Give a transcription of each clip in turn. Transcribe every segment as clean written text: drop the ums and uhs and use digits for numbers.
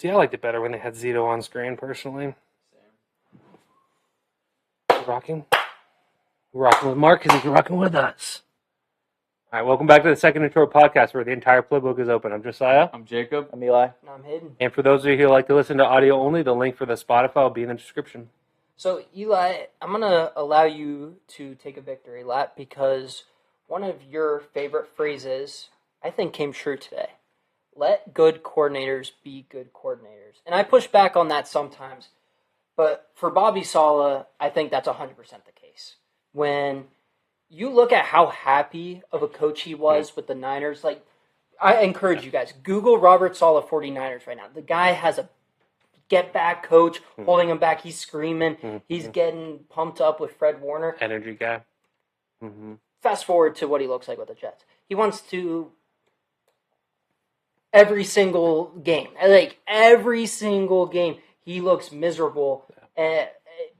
See, I liked it better when they had Zito on screen, personally. Rocking. We're rocking with Mark because he's rocking with us. All right, welcome back to the Second Intro podcast where the entire playbook is open. I'm Josiah. I'm Jacob. I'm Eli. And I'm Hayden. And for those of you who like to listen to audio only, the link for the Spotify will be in the description. So, Eli, I'm going to allow you to take a victory lap because one of your favorite phrases, I think, came true today. Let good coordinators be good coordinators. And I push back on that sometimes. But for Bobby Saleh, I think that's 100% the case. When you look at how happy of a coach he was with the Niners, like, I encourage you guys, Google Robert Saleh 49ers right now. The guy has a get-back coach holding him back. He's screaming. He's getting pumped up with Fred Warner. Energy guy. Fast forward to what he looks like with the Jets. He wants to every single game. Like, every single game, he looks miserable. And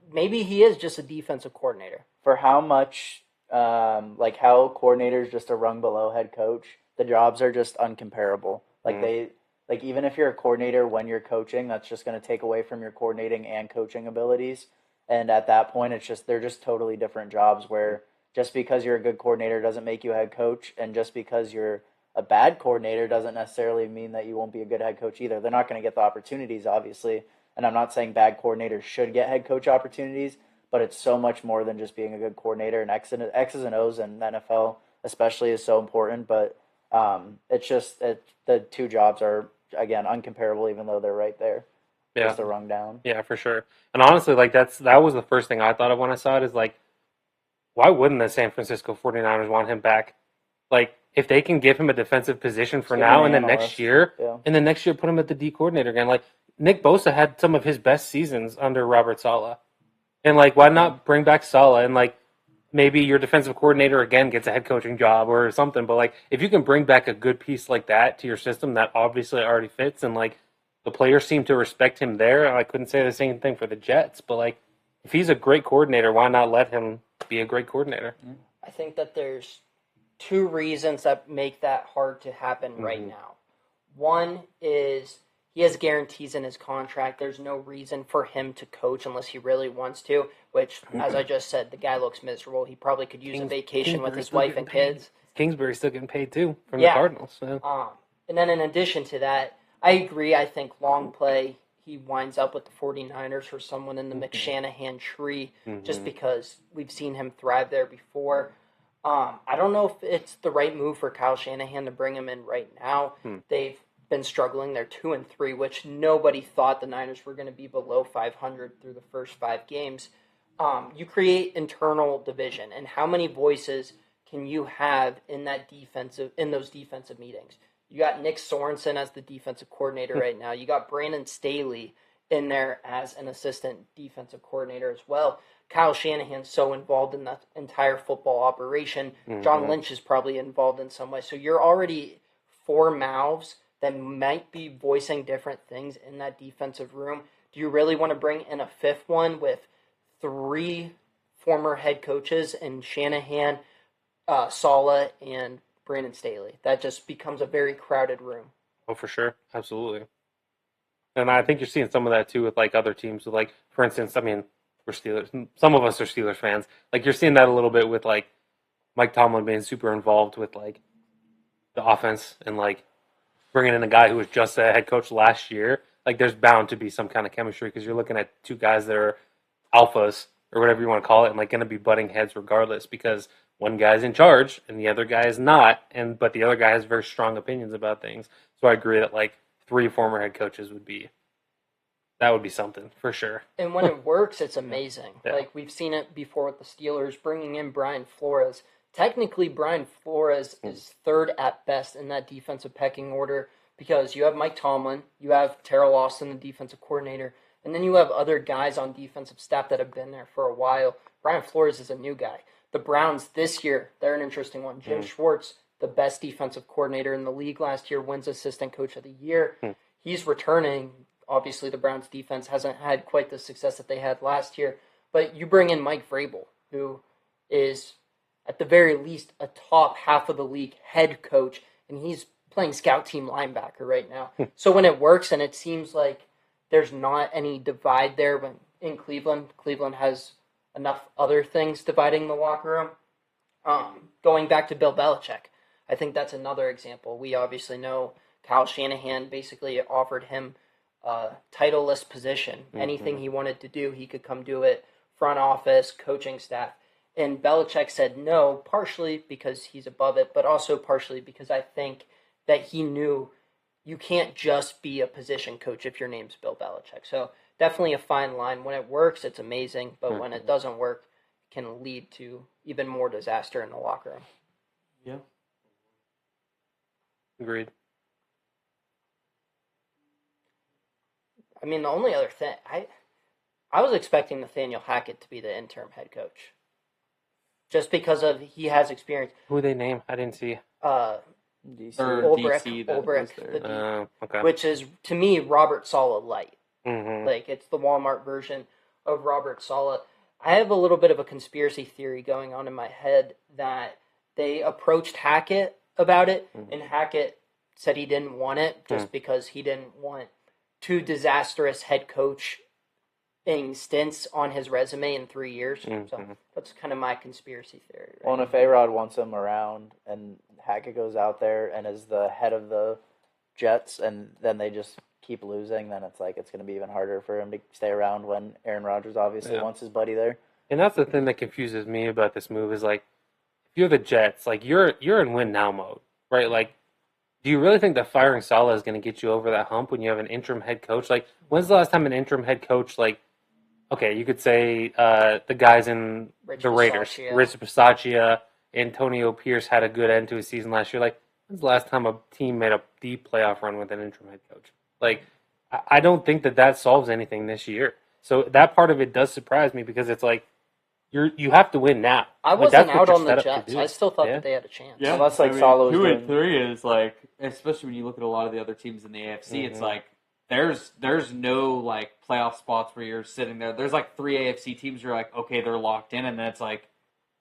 maybe he is just a defensive coordinator. For how much, how coordinators just a rung below head coach, the jobs are just uncomparable. Even if you're a coordinator when you're coaching, that's just going to take away from your coordinating and coaching abilities. And at that point, they're just totally different jobs where just because you're a good coordinator doesn't make you a head coach, and just because you're a bad coordinator doesn't necessarily mean that you won't be a good head coach either. They're not going to get the opportunities, obviously. And I'm not saying bad coordinators should get head coach opportunities, but it's so much more than just being a good coordinator. And X's and O's in the NFL especially is so important. But the two jobs are, again, uncomparable, even though they're right there. Yeah. Just a rung down. Yeah, for sure. And honestly, that was the first thing I thought of when I saw it is, like, why wouldn't the San Francisco 49ers want him back? Like, if they can give him a defensive position for now and then next year, and then next year put him at the D coordinator again. Like, Nick Bosa had some of his best seasons under Robert Saleh. And, like, why not bring back Saleh and, like, maybe your defensive coordinator again gets a head coaching job or something. But, like, if you can bring back a good piece like that to your system that obviously already fits and, like, the players seem to respect him there. I couldn't say the same thing for the Jets. But, like, if he's a great coordinator, why not let him be a great coordinator? I think that there's two reasons that make that hard to happen right now. One is he has guarantees in his contract. There's no reason for him to coach unless he really wants to, which, as I just said, the guy looks miserable. He probably could use a vacation with his wife and kids. Kingsbury's still getting paid, too, from the Cardinals. So. And then in addition to that, I agree. I think long play, he winds up with the 49ers or someone in the McShanahan tree just because we've seen him thrive there before. I don't know if it's the right move for Kyle Shanahan to bring him in right now. They've been struggling. They're 2-3, which nobody thought the Niners were going to be below 500 through the first 5 games. You create internal division, and how many voices can you have in those defensive meetings? You got Nick Sorensen as the defensive coordinator right now. You got Brandon Staley in there as an assistant defensive coordinator as well. Kyle Shanahan's so involved in the entire football operation. John Lynch is probably involved in some way. So you're already 4 mouths that might be voicing different things in that defensive room. Do you really want to bring in a 5th one with 3 former head coaches in Shanahan, Saleh, and Brandon Staley? That just becomes a very crowded room. Oh, for sure. Absolutely. And I think you're seeing some of that, too, with, like, other teams. With, like, for instance, I mean, we're Steelers. Some of us are Steelers fans. Like, you're seeing that a little bit with, like, Mike Tomlin being super involved with, like, the offense and, like, bringing in a guy who was just a head coach last year. Like, there's bound to be some kind of chemistry because you're looking at 2 guys that are alphas or whatever you want to call it and, like, going to be butting heads regardless because one guy's in charge and the other guy is not, but the other guy has very strong opinions about things. So I agree that, like, 3 former head coaches would be something for sure. And when it works, it's amazing. Yeah. Like, we've seen it before with the Steelers, bringing in Brian Flores. Technically, Brian Flores is 3rd at best in that defensive pecking order because you have Mike Tomlin, you have Terrell Austin, the defensive coordinator, and then you have other guys on defensive staff that have been there for a while. Brian Flores is a new guy. The Browns this year, they're an interesting one. Jim Schwartz, the best defensive coordinator in the league last year, wins Assistant Coach of the Year. He's returning. Obviously, the Browns defense hasn't had quite the success that they had last year. But you bring in Mike Vrabel, who is, at the very least, a top half of the league head coach, and he's playing scout team linebacker right now. So when it works and it seems like there's not any divide there when in Cleveland has enough other things dividing the locker room. Going back to Bill Belichick, I think that's another example. We obviously know Kyle Shanahan basically offered him a titleless position. Anything he wanted to do, he could come do it. Front office, coaching staff. And Belichick said no, partially because he's above it, but also partially because I think that he knew you can't just be a position coach if your name's Bill Belichick. So definitely a fine line. When it works, it's amazing, but when it doesn't work, it can lead to even more disaster in the locker room. Yeah. Agreed. I mean, the only other thing, I was expecting Nathaniel Hackett to be the interim head coach. Just because of he has experience. Who they name? I didn't see. DC. Or Ulbrich, DC that Ulbrich, was there. the D, Okay. which is, to me, Robert Saleh light. Mm-hmm. Like, it's the Walmart version of Robert Saleh. I have a little bit of a conspiracy theory going on in my head that they approached Hackett about it, and Hackett said he didn't want it just because he didn't want two disastrous head coach stints on his resume in 3 years. So that's kind of my conspiracy theory. Right? Well, and if A-Rod wants him around and Hackett goes out there and is the head of the Jets and then they just keep losing, then it's like it's going to be even harder for him to stay around when Aaron Rodgers obviously wants his buddy there. And that's the thing that confuses me about this move is, like, if you're the Jets, like, you're in win now mode, right? Like, do you really think that firing Saleh is going to get you over that hump when you have an interim head coach? Like, when's the last time an interim head coach, like, okay, you could say the guys in Rich the Raiders, Bisaccia. Rich Bisaccia, Antonio Pierce had a good end to his season last year. Like, when's the last time a team made a deep playoff run with an interim head coach? Like, I don't think that solves anything this year. So that part of it does surprise me because it's like you have to win now. I Like, wasn't that's what out you're on the set up to Jets. do. I still thought Yeah. that they had a chance. Yeah, Unless, like, I mean, Saleh was 2-3 is like, especially when you look at a lot of the other teams in the AFC, it's like there's no like playoff spots where you're sitting there. There's like 3 AFC teams you're like, okay, they're locked in, and then it's like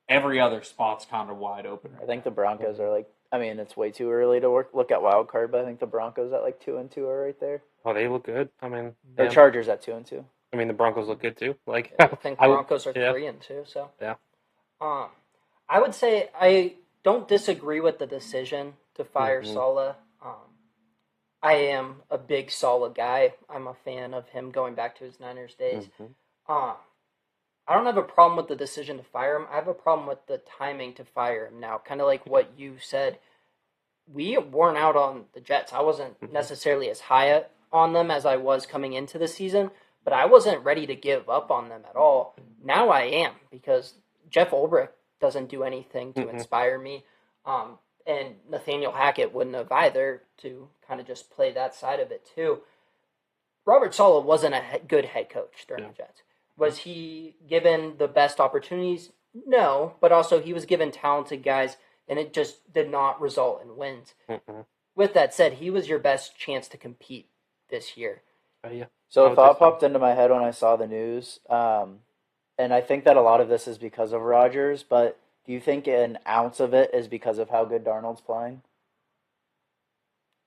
every other spot's kind of wide open. I think the Broncos are like, I mean, it's way too early to look at wild card, but I think the Broncos at like 2-2 are right there. Oh, they look good. I mean, The yeah. Chargers at 2-2. I mean, the Broncos look good too. Like, I think I would- Broncos are yeah. 3-2. So Yeah. I would say I don't disagree with the decision to fire Saleh. I am a big Saleh guy. I'm a fan of him going back to his Niners days. I don't have a problem with the decision to fire him. I have a problem with the timing to fire him now. Kind of like what you said. We weren't out on the Jets. I wasn't necessarily as high on them as I was coming into the season, but I wasn't ready to give up on them at all. Now I am, because Jeff Ulbrich doesn't do anything to inspire me. And Nathaniel Hackett wouldn't have either, to kind of just play that side of it too. Robert Saleh wasn't a good head coach during the Jets. Was he given the best opportunities? No, but also he was given talented guys, and it just did not result in wins. With that said, he was your best chance to compete this year. yeah. So I a would thought say so. popped into my head when I saw the news, and I think that a lot of this is because of Rodgers, but do you think an ounce of it is because of how good Darnold's playing?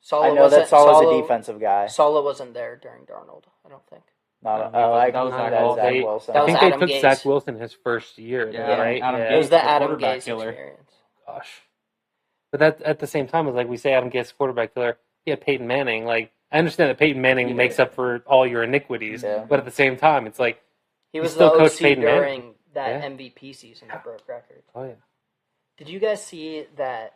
Saleh I know that wasn't- Saleh's a defensive guy. Saleh wasn't there during Darnold, I don't think. Not, No, he oh, I wasn't. That was agree with Zach that, Wilson. Zach Wilson. That I was think they Adam took Gase. Zach Wilson his first year, Yeah, though, right? Adam Yeah. It was the the Adam quarterback Gase killer. experience. Gosh. But that at the same time, it's like we say Adam Gase quarterback killer. He had Peyton Manning. Like, I understand that Peyton Manning makes up for all your iniquities, Yeah. but at the same time, it's like He was still the coached OC Peyton Manning. during that Yeah. MVP season that broke records. oh yeah. Did you guys see that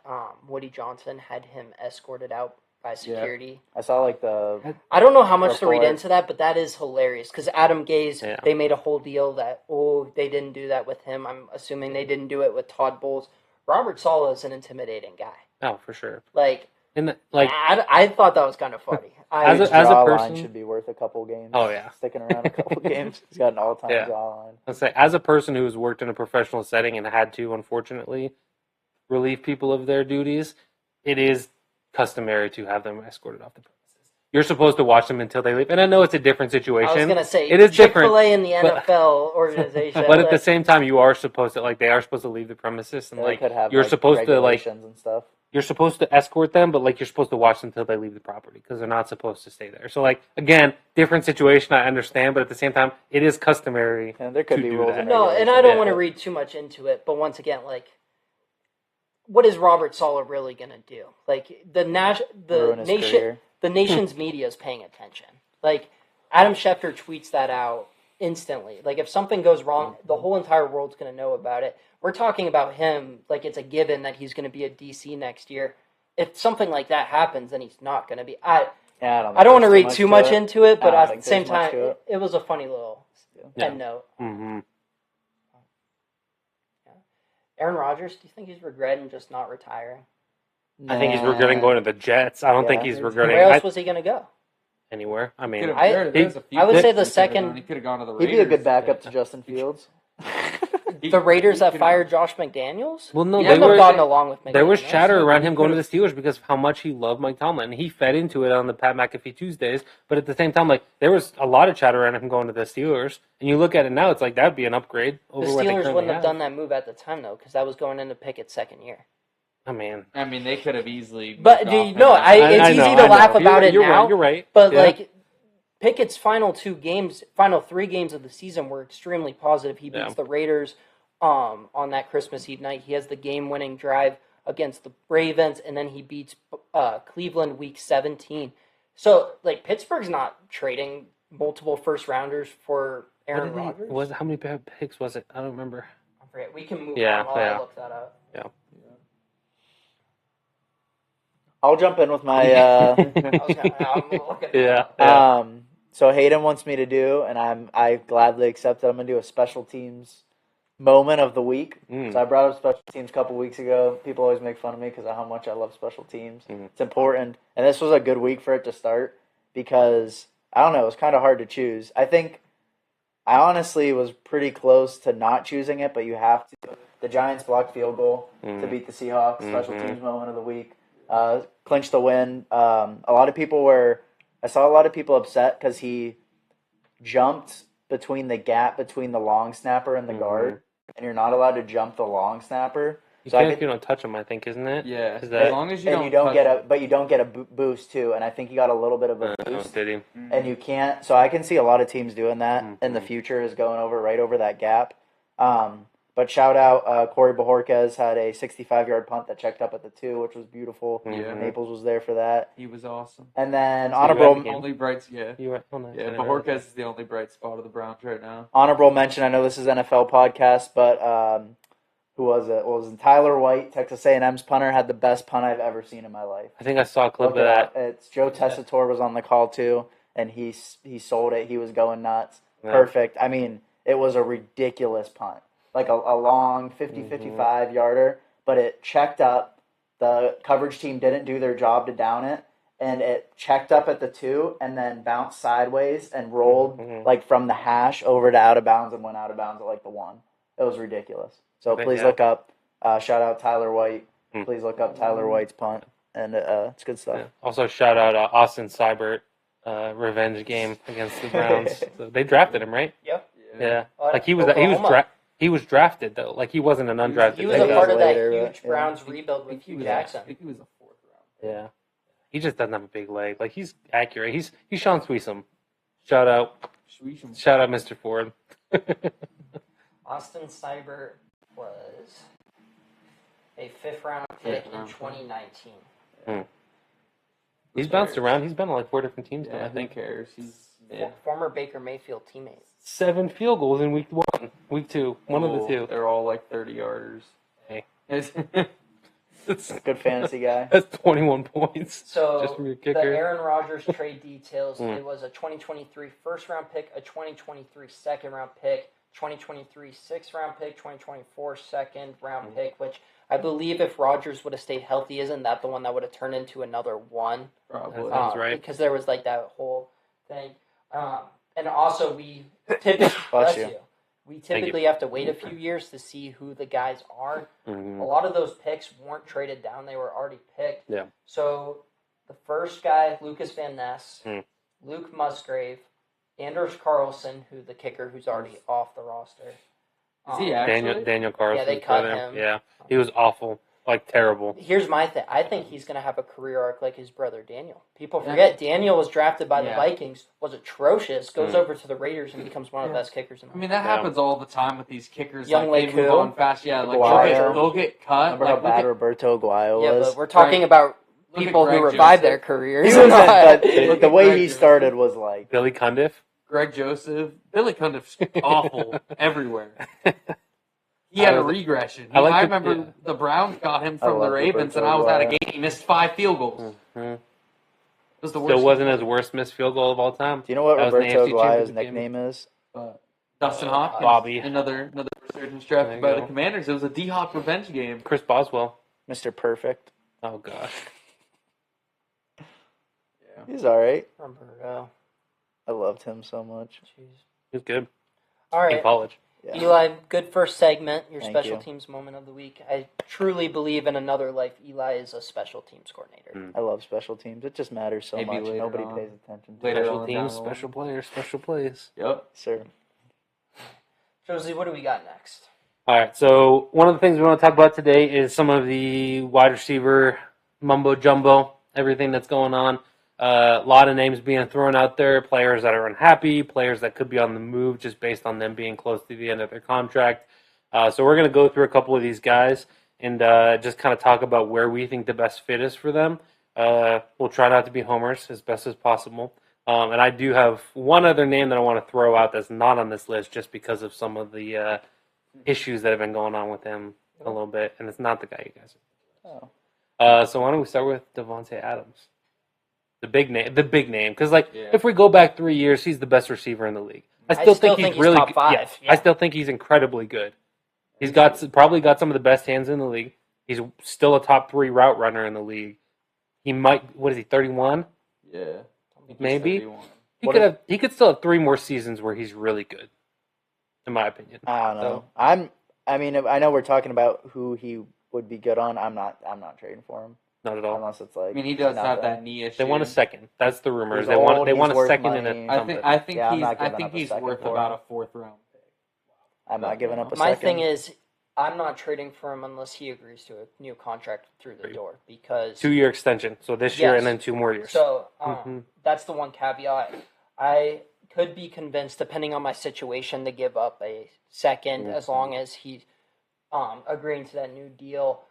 Woody Johnson had him escorted out by security? I saw like the I don't know how much to read Report. into that, but that is hilarious because Adam Gase, Yeah. they made a whole deal that, they didn't do that with him. I'm assuming they didn't do it with Todd Bowles. Robert Saleh is an intimidating guy. Oh, for sure. Like, And like, I thought that was kind of funny. As his a draw person- line should be worth a couple games. Oh, yeah. Sticking around a couple games. He's got an all-time Yeah. draw line. let's say, as a person who's worked in a professional setting and had to, unfortunately, relieve people of their duties, it is customary to have them escorted off the premises. You're supposed to watch them until they leave, and I know it's a different situation. I was gonna say it is different. Chick-fil-A in the but- NFL organization, But at the same time, you are supposed to, like, they are supposed to leave the premises, and They like could have you're like, supposed to, like, regulations and stuff. you're supposed to escort them, but like you're supposed to watch them until they leave the property because they're not supposed to stay there. So like again, different situation. I understand, but at the same time, it is customary. And there could to be do rules that. and No, and I regulations. don't Yeah. want to read too much into it, but once again, like, what is Robert Saleh really gonna do? Like the Ruin his nation, career. the nation's media is paying attention. Like Adam Schefter tweets that out instantly. Like if something goes wrong, the whole entire world's gonna know about it. We're talking about him like it's a given that he's gonna be at DC next year. If something like that happens, then he's not gonna be. Yeah, I don't want to think read there's too much to it. into it, but I don't at think the same there's much time, to it. it was a funny little Yeah. end note. Mm-hmm. Aaron Rodgers, do you think he's regretting just not retiring? I think he's Nah. regretting going to the Jets. I don't think Yeah. he's regretting Where else was he gonna go? anywhere. I mean, Could've- I- there's a few I would say things the he could've second- done. He could have gone to the He'd Raiders. be a good backup to Justin Fields. The Raiders that fired Josh McDaniels? well, no, He they wouldn't have were. gotten along with McDaniels. There was chatter around him going to could've- the Steelers because of how much he loved Mike Tomlin. He fed into it on the Pat McAfee Tuesdays, but at the same time, like there was a lot of chatter around him going to the Steelers. And you look at it now, it's like that'd be an upgrade The over what they Steelers currently wouldn't have have. done that move at the time though, because that was going into Pickett's second year. Oh man, I mean, they could have easily. But moved do off you him. know? It's easy to laugh about it you're now. Right, you're right. But Yeah. like Pickett's final 3 games of the season were extremely positive. He beats Yeah. the Raiders on that Christmas Eve night. He has the game-winning drive against the Ravens, and then he beats Cleveland week 17. So like Pittsburgh's not trading multiple first rounders for Aaron Rodgers. How many picks was it? I don't remember. I forget. We can move Yeah, on while yeah. I look that up. I'll jump in with my. I'm looking Yeah. So Hayden wants me to do, and I gladly accept that I'm gonna do a special teams moment of the week. Mm. So I brought up special teams a couple weeks ago. People always make fun of me because of how much I love special teams. Mm. It's important, and this was a good week for it to start because I don't know, it was kind of hard to choose. I honestly was pretty close to not choosing it, but you have to. The Giants blocked field goal to beat the Seahawks. Special teams moment of the week, clinched the win. I saw a lot of people upset because he jumped between the gap between the long snapper and the guard, and you're not allowed to jump the long snapper. You So can't if you don't touch him, I think, isn't it? Yeah, Is as that, long as you and don't. you don't touch get him. but you don't get a boost too. And I think he got a little bit of a boost, did he? and you can't. So I can see a lot of teams doing that in the future, is going right over that gap. But shout out, Corey Bojorquez had a 65-yard punt that checked up at the 2, which was beautiful. Yeah. Naples was there for that. He was awesome. And then So you had the honorable game. Only bright. Yeah. You were on that. Yeah, Bajorquez is the only bright spot of the Browns right now. honorable mention. I know this is NFL podcast, but who was it? Well, it was Tyler White, Texas A&M's punter, had the best punt I've ever seen in my life. I think I saw a clip Look of it that. up. It's Joe Tessitore was on the call too, and he sold it. He was going nuts. Yeah. Perfect. I mean, it was a ridiculous punt, like a long 50-55 yarder, but it checked up. The coverage team didn't do their job to down it, and it checked up at the 2 and then bounced sideways and rolled like from the hash over to out of bounds and went out of bounds at like the 1. It was ridiculous. So Okay, please yeah. look up. Shout out Tyler White. Hmm. Please look up Tyler White's punt, and it's good stuff. Yeah. Also, shout out Austin Seibert, revenge game against the Browns. So they drafted him, right? Yep. Yeah. Uh, Like he was Oklahoma. he was drafted though. Like he wasn't an undrafted. He was a pickup. part of that later, huge but, yeah. Browns I think- rebuild I with think he Hugh was Jackson. I think he was a 4th round. Yeah. He just doesn't have a big leg. Like he's accurate. He's Sean Sweesom. Shout out Mr. Ford. Austin Seibert was a 5th round pick in 2019. He's bounced around. He's been on like 4 different teams now, Yeah, I think. who cares? He's Former Baker Mayfield teammate. 7 field goals in week 1. Week 2. One of the 2. They're all like 30-yarders. Hey. It's- Good fantasy guy. That's 21 points. So Just from your the kicker. Aaron Rodgers trade details. It was a 2023 first round pick, a 2023 second round pick, 2023 sixth round pick, 2024 second round pick, which I believe if Rodgers would have stayed healthy, isn't that the one that would have turned into another one? Probably. Sounds right. Because there was like that whole thing. And also we typically, Bless you. we typically have to wait a few years to see who the guys are. Mhm. A lot of those picks weren't traded down; they were already picked. Yeah. So the first guy, Lucas Van Ness, Hmm. Luke Musgrave, Anders Carlson, who the kicker, who's already off the roster. Is he actually? Daniel Carlson. Yeah, they cut for them. him. Yeah. He was awful. like terrible. Here's my thing. I think he's going to have a career arc like his brother Daniel. People forget Daniel was drafted by the Vikings, was atrocious, goes over to the Raiders and becomes one of the best kickers in the league. that happens all the time with these kickers. Young like, they move Leku. on fast. Yeah, like Aguayo. they'll get cut. Remember Like, how bad Roberto Aguayo Yeah, was? but we're talking about look at people who Greg revived Joseph. their careers. He wasn't, but Look the at way Greg he Joseph. started was like, Billy Cundiff. Greg Joseph, Billy Cundiff's awful everywhere. He had a regression. I like I the- remember the Browns got him from the love Ravens, Roberto and I was at a Aguayo. game. He missed 5 field goals. Mhm. It was the worst. Still wasn't his worst missed field goal of all time. do you know what That was in the Roberto AFC Aguayo's Championship game. nickname is? Dustin Hopkins, Bobby. another resurgence There drafted you by go. the Commanders. It was a D-Hop revenge game. Chris Boswell. Mr. Perfect. Oh gosh. He's all right. Roberto. I loved him so much. Jeez. He was good All in right. college. Yeah. Eli, good first segment, your Thank special you. teams moment of the week. I truly believe in another life, Eli is a special teams coordinator. Mm. I love special teams. It just matters so Maybe much. later Nobody on. pays attention to Later it. Special on teams, down the line. special players, special plays. Yep. Sir. Josie, what do we got next? All right, so one of the things we want to talk about today is some of the wide receiver mumbo jumbo, everything that's going on. A lot of names being thrown out there, players that are unhappy, players that could be on the move just based on them being close to the end of their contract. So we're going to go through a couple of these guys and just kind of talk about where we think the best fit is for them. We'll try not to be homers as best as possible. And I do have one other name that I want to throw out that's not on this list just because of some of the issues that have been going on with him a little bit, and it's not the guy you guys Oh. are. So why don't we start with Devontae Adams, the big name, because Yeah. if we go back 3 years, he's the best receiver in the league. I still still think think he's he's really top good. five, Yes, yeah. I still think he's incredibly good. He's probably got some of the best hands in the league. He's still a top 3 route runner in the league. He might. What is he? 31. Yeah. I think he's Maybe. 31. He could still have 3 more seasons where he's really good, in my opinion. I don't know. So- I mean, I know we're talking about who he would be good on. I'm not trading for him Not at all. unless it's like. I mean, he does have nothing. that knee issue. They want a second. That's the rumors. He's They want. old, They he's want a worth second and money. a I something. think. I think Yeah, I'm he's. not I giving think up a he's second worth for about him. a 4th round pick. I'm not giving up a My second. thing is, I'm not trading for him unless he agrees to a new contract through the door because 2-year extension. So this year Yes. and then 2 more years. So Mhm. that's the one caveat. I could be convinced, depending on my situation, to give up a second as long as he's agreeing to that new deal.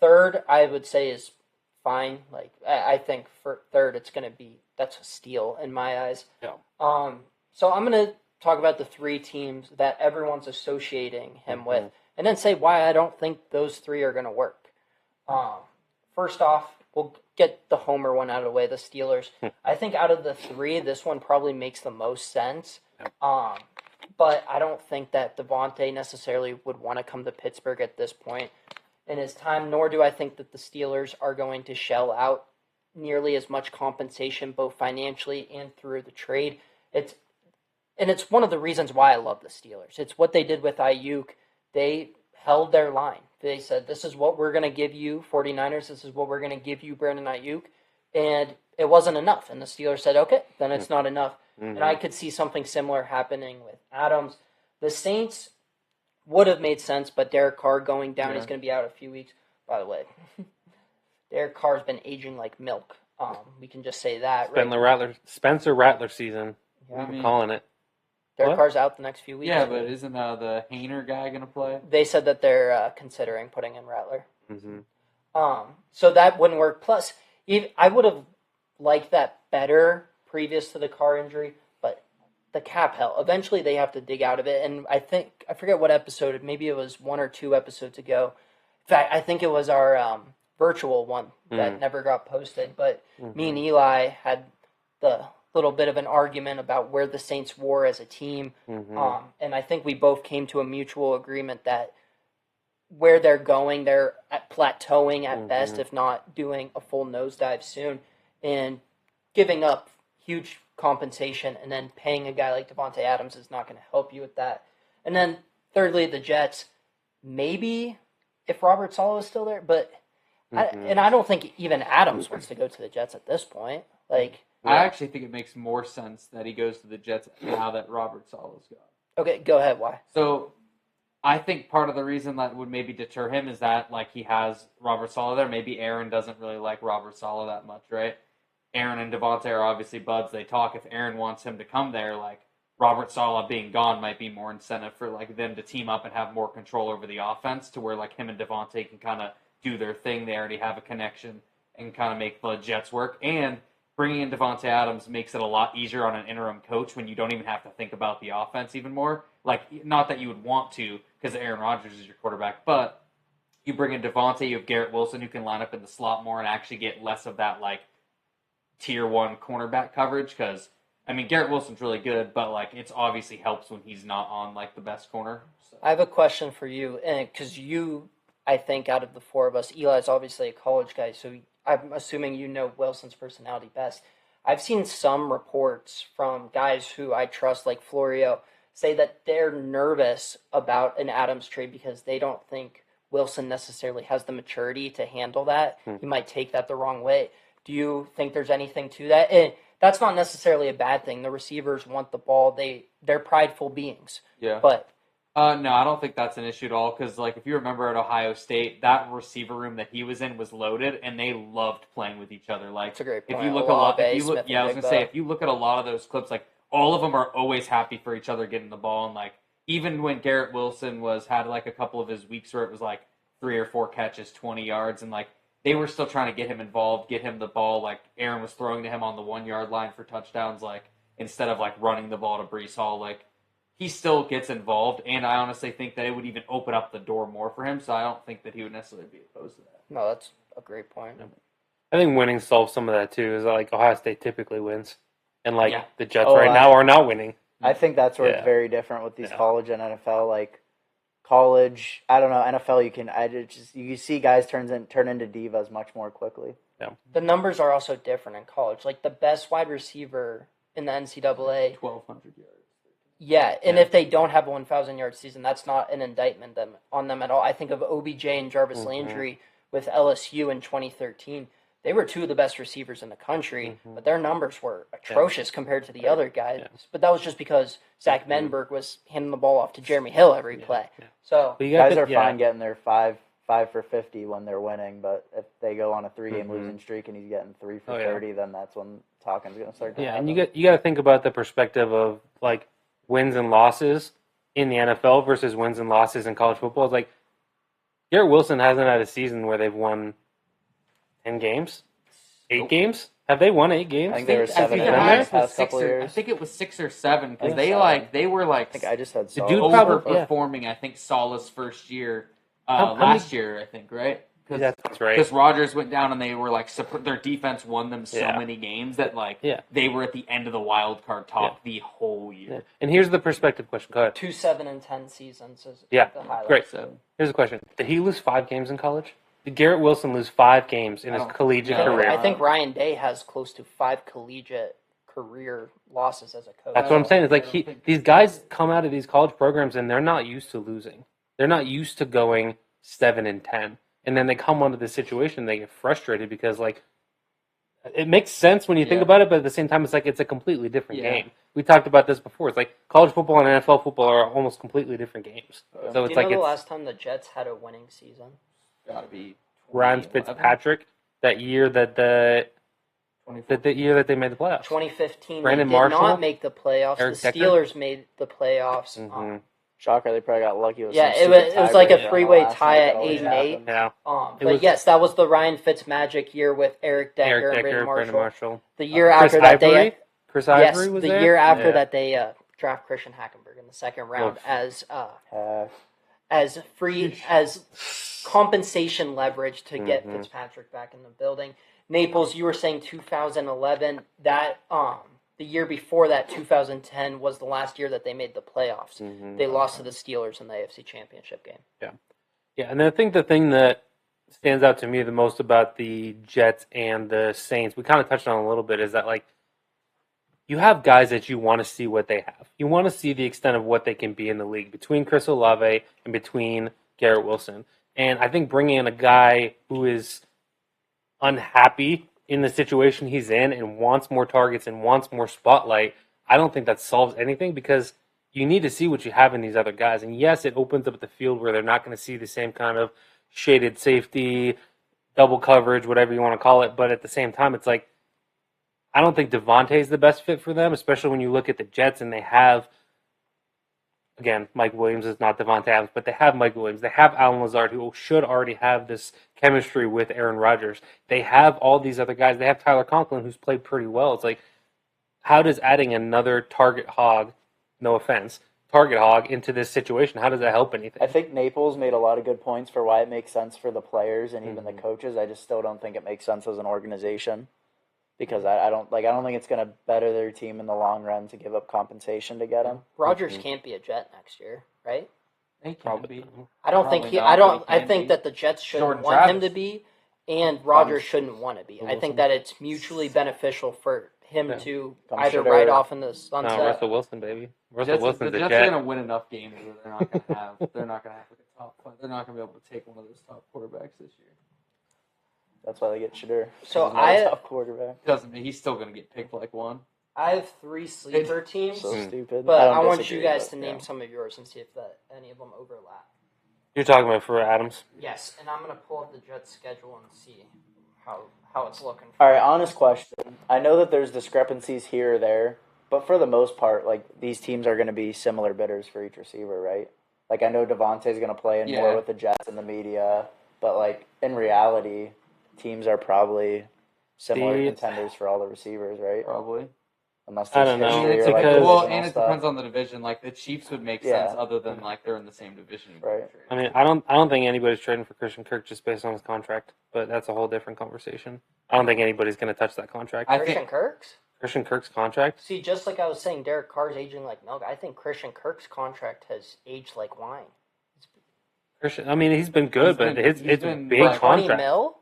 Third, I would say is fine. Like I think for third, it's going to be that's a steal in my eyes. Yeah. So I'm going to talk about the 3 teams that everyone's associating him with, and then say why I don't think those 3 are going to work. First off, we'll get the homer one out of the way, the Steelers. I think out of the 3, this one probably makes the most sense. But I don't think that Devontae necessarily would want to come to Pittsburgh at this point in his time, nor do I think that the Steelers are going to shell out nearly as much compensation, both financially and through the trade. It's one of the reasons why I love the Steelers. It's what they did with Ayuk. They held their line. They said, this is what we're going to give you, 49ers. This is what we're going to give you, Brandon Ayuk. And it wasn't enough. And the Steelers said, okay, then it's not enough. Mhm. And I could see something similar happening with Adams. The Saints would have made sense, but Derek Carr going down, Yeah. he's going to be out a few weeks. By the way, Derek Carr's been aging like milk. We can just say that. Right? Spencer Rattler season. I I'm mean, calling it. Derek What? Carr's out the next few weeks. yeah, but isn't the Hayner guy going to play? They said that they're considering putting in Rattler. hmm So that wouldn't work. Plus, I would have liked that better previous to the Carr injury, but the cap hell. Eventually, they have to dig out of it. And I forget what episode. Maybe it was 1 or 2 episodes ago. In fact, I think it was our virtual one that never got posted. But me and Eli had the little bit of an argument about where the Saints were as a team. And I think we both came to a mutual agreement that where they're going, they're at plateauing at best, if not doing a full nosedive soon, and giving up huge compensation and then paying a guy like Devontae Adams is not going to help you with that. And then thirdly, the Jets, maybe if Robert Saleh is still there, but I don't think even Adams wants to go to the Jets at this point. Like, I actually think it makes more sense that he goes to the Jets now that Robert Saleh's gone. okay, go ahead. Why? So I think part of the reason that would maybe deter him is that like he has Robert Saleh there. Maybe Aaron doesn't really like Robert Saleh that much, right? Aaron and Devontae are obviously buds. They talk. If Aaron wants him to come there, like Robert Saleh being gone might be more incentive for like them to team up and have more control over the offense, to where like him and Devontae can kind of do their thing. They already have a connection and kind of make the Jets work. And bringing in Devontae Adams makes it a lot easier on an interim coach when you don't even have to think about the offense even more. Like, not that you would want to because Aaron Rodgers is your quarterback, but you bring in Devontae, you have Garrett Wilson who can line up in the slot more and actually get less of that like tier one cornerback coverage. Because I mean, Garrett Wilson's really good, but like it's obviously helps when he's not on like the best corner. So. I have a question for you, and because you, I think out of the four of us, Eli's obviously a college guy, so I'm assuming you know Wilson's personality best. I've seen some reports from guys who I trust, like Florio, say that they're nervous about an Adams trade because they don't think Wilson necessarily has the maturity to handle that. He might take that the wrong way. Do you think there's anything to that? And that's not necessarily a bad thing. The receivers want the ball. They're prideful beings. Yeah. But no, I don't think that's an issue at all. Because like if you remember at Ohio State, that receiver room that he was in was loaded, and they loved playing with each other. Like that's a great point. if you look if you look at a lot of those clips, like all of them are always happy for each other getting the ball, and like even when Garrett Wilson had like a couple of his weeks where it was like 3 or 4 catches, 20 yards, and like they were still trying to get him involved, get him the ball. Like Aaron was throwing to him on the 1 yard line for touchdowns, like instead of like running the ball to Breece Hall. Like he still gets involved, and I honestly think that it would even open up the door more for him. So I don't think that he would necessarily be opposed to that. No, that's a great point. I think winning solves some of that too. Is that, like Ohio State typically wins, and like Yeah. the Jets now are not winning. I think that's where Yeah. it's very different with these Yeah. college and NFL. Like college, I don't know, NFL, you see guys turn into divas much more quickly. The numbers are also different in college. Like the best wide receiver in the NCAA, 1,200 yards. yeah. And if they don't have a 1,000-yard season, that's not an indictment on them at all. I think of OBJ and Jarvis Landry with LSU in 2013. They were two of the best receivers in the country, but their numbers were atrocious compared to the other guys. Yeah. But that was just because Zach Menberg was handing the ball off to Jeremy Hill every play. Yeah. So But you got Guys to- are fine getting their 5 for 50 when they're winning, but if they go on a 3-game losing streak and he's getting 3 for 30, then that's when talking's going to start to Yeah, happen. and you got to think about the perspective of like wins and losses in the NFL versus wins and losses in college football. It's like Garrett Wilson hasn't had a season where they've won 10 games, 8 games. Have they won 8 games? I think they were I 7 think in the the highest was past couple 6 or, I years. think it was 6 or 7 because think they 7. they were like I think I just had The dude Saul. probably- yeah. overperforming. I think Saleh's first year How last year. I think right. That's right. Because Rodgers went down and they were like their defense won them so Yeah. many games that like Yeah. they were at the end of the wild card talk the whole year. Yeah. And here's the perspective question. Go ahead. 2 7-10 seasons is Yeah, the highlight. great. So Here's the question: did he lose 5 games in college? Did Garrett Wilson lose 5 games in his I don't- collegiate yeah, career? I think Ryan Day has close to 5 collegiate career losses as a coach. That's what I'm saying. It's like I don't think- these guys come out of these college programs and they're not used to losing. They're not used to going 7-10, and then they come onto this situation, they get frustrated because like it makes sense when you think Yeah. about it, but at the same time, it's like it's a completely different Yeah. game. We talked about this before. It's like college football and NFL football are almost completely different games. Yeah. So Do it's you like know the it's last time the Jets had a winning season? gotta be Ryan 2011, Fitzpatrick that year that the 2014. year that they made the playoffs. 2015, Brandon they did Marshall? not make the playoffs. Eric The Decker? Steelers made the playoffs. Mhm. Shocker, they probably got lucky with Yeah, some it stupid was like a tiebreaker on the three-way last tie night. at That always 8-8. happens. Yeah, But was- yes, that was the Ryan Fitzmagic year with Eric Decker, Eric and Decker, Brandon Brandon Marshall. Marshall. The year Chris after that, Ivory? Chris yes, Ivory was the there? year after Yeah. that they draft Christian Hackenberg in the second round Oof. as compensation leverage to get Mhm. Fitzpatrick back in the building. Naples, you were saying 2011. That the year before that, 2010 was the last year that they made the playoffs. Mhm. They lost to the Steelers in the AFC Championship game. Yeah, and I think the thing that stands out to me the most about the Jets and the Saints, we kind of touched on a little bit, is that like you have guys that you want to see what they have. You want to see the extent of what they can be in the league between Chris Olave and between Garrett Wilson. And I think bringing in a guy who is unhappy in the situation he's in and wants more targets and wants more spotlight, I don't think that solves anything because you need to see what you have in these other guys. And yes, it opens up the field where they're not going to see the same kind of shaded safety, double coverage, whatever you want to call it. But at the same time, it's like, I don't think Devontae is the best fit for them, especially when you look at the Jets and they have, again, Mike Williams is not Devontae Adams, but they have Mike Williams. They have Alan Lazard, who should already have this chemistry with Aaron Rodgers. They have all these other guys. They have Tyler Conklin, who's played pretty well. It's like, how does adding another target hog, no offense, target hog into this situation, how does that help anything? I think Naples made a lot of good points for why it makes sense for the players and even the coaches. I just still don't think it makes sense as an organization because I don't think it's going to better their team in the long run to give up compensation to get him. Rodgers can't be a Jet next year, right? He Probably. can be. I don't Probably think he. not, I but don't. he I can think be. that the Jets shouldn't Jordan want him Travis. to be, and Rodgers shouldn't want to be. I think that it's mutually beneficial for him to Come either should ride have- off in the sunset. No, Russell Wilson, baby. Russell The Wilson's a Jets are Jet. going to win enough games where they're not going to have. They're not going to have like a top. They're not going to be able to take one of those top quarterbacks this year. That's why they get Shadur. So He's not a I- top quarterback. Doesn't mean he's still going to get picked like one. I have 3 sleeper teams, So stupid. but I don't want disagree, you guys but, to yeah. name some of yours and see if any of them overlap. You're talking about for Adams. Yes, and I'm gonna pull up the Jets schedule and see how it's looking. For All right, honest question. I know that there's discrepancies here or there, but for the most part, like these teams are going to be similar bidders for each receiver, right? Like I know Devontae's going to play in more Yeah. with the Jets and the media, but like in reality, teams are probably similar The- contenders for all the receivers, right? Probably. Unless I there's don't know. history It's or like because- Well, divisional and it stuff, depends on the division. Like the Chiefs would make Yeah. sense, other than like they're in the same division. Right. I mean, I don't think anybody's trading for Christian Kirk just based on his contract, but that's a whole different conversation. I don't think anybody's going to touch that contract. I Christian think- Kirk's. Christian Kirk's contract. See, just like I was saying, Derek Carr's aging like milk. I think Christian Kirk's contract has aged like wine. Christian, I mean, he's been good, He's but been- it's he's a been big like 20 contract. mil.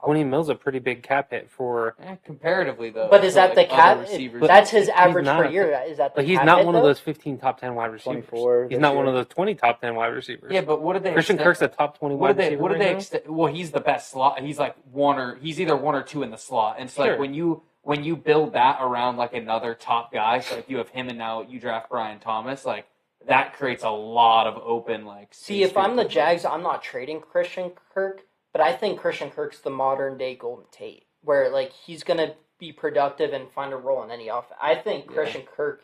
20 mil's a pretty big cap hit for. Comparatively though. But is to, that like, the other cap? receivers. That's his average not. per year. Is that the But he's cap not hit, one of though? those 15 top 10 wide receivers. 24 He's this not one year. of those 20 top 10 wide receivers. Yeah, but what did they? Christian extend- Kirk's a top 20 What wide did they? receiver. What did they? right now. Extend, well, he's the best slot. He's like he's either 1 or 2 in the slot. And it's Sure. like when you build that around like another top guy. So if you have him and now you draft Brian Thomas, like that creates a lot of open like. See, if space I'm the for- Jags, I'm not trading Christian Kirk, but I think Christian Kirk's the modern day Golden Tate, where like he's gonna be productive and find a role in any offense. I think Christian Kirk,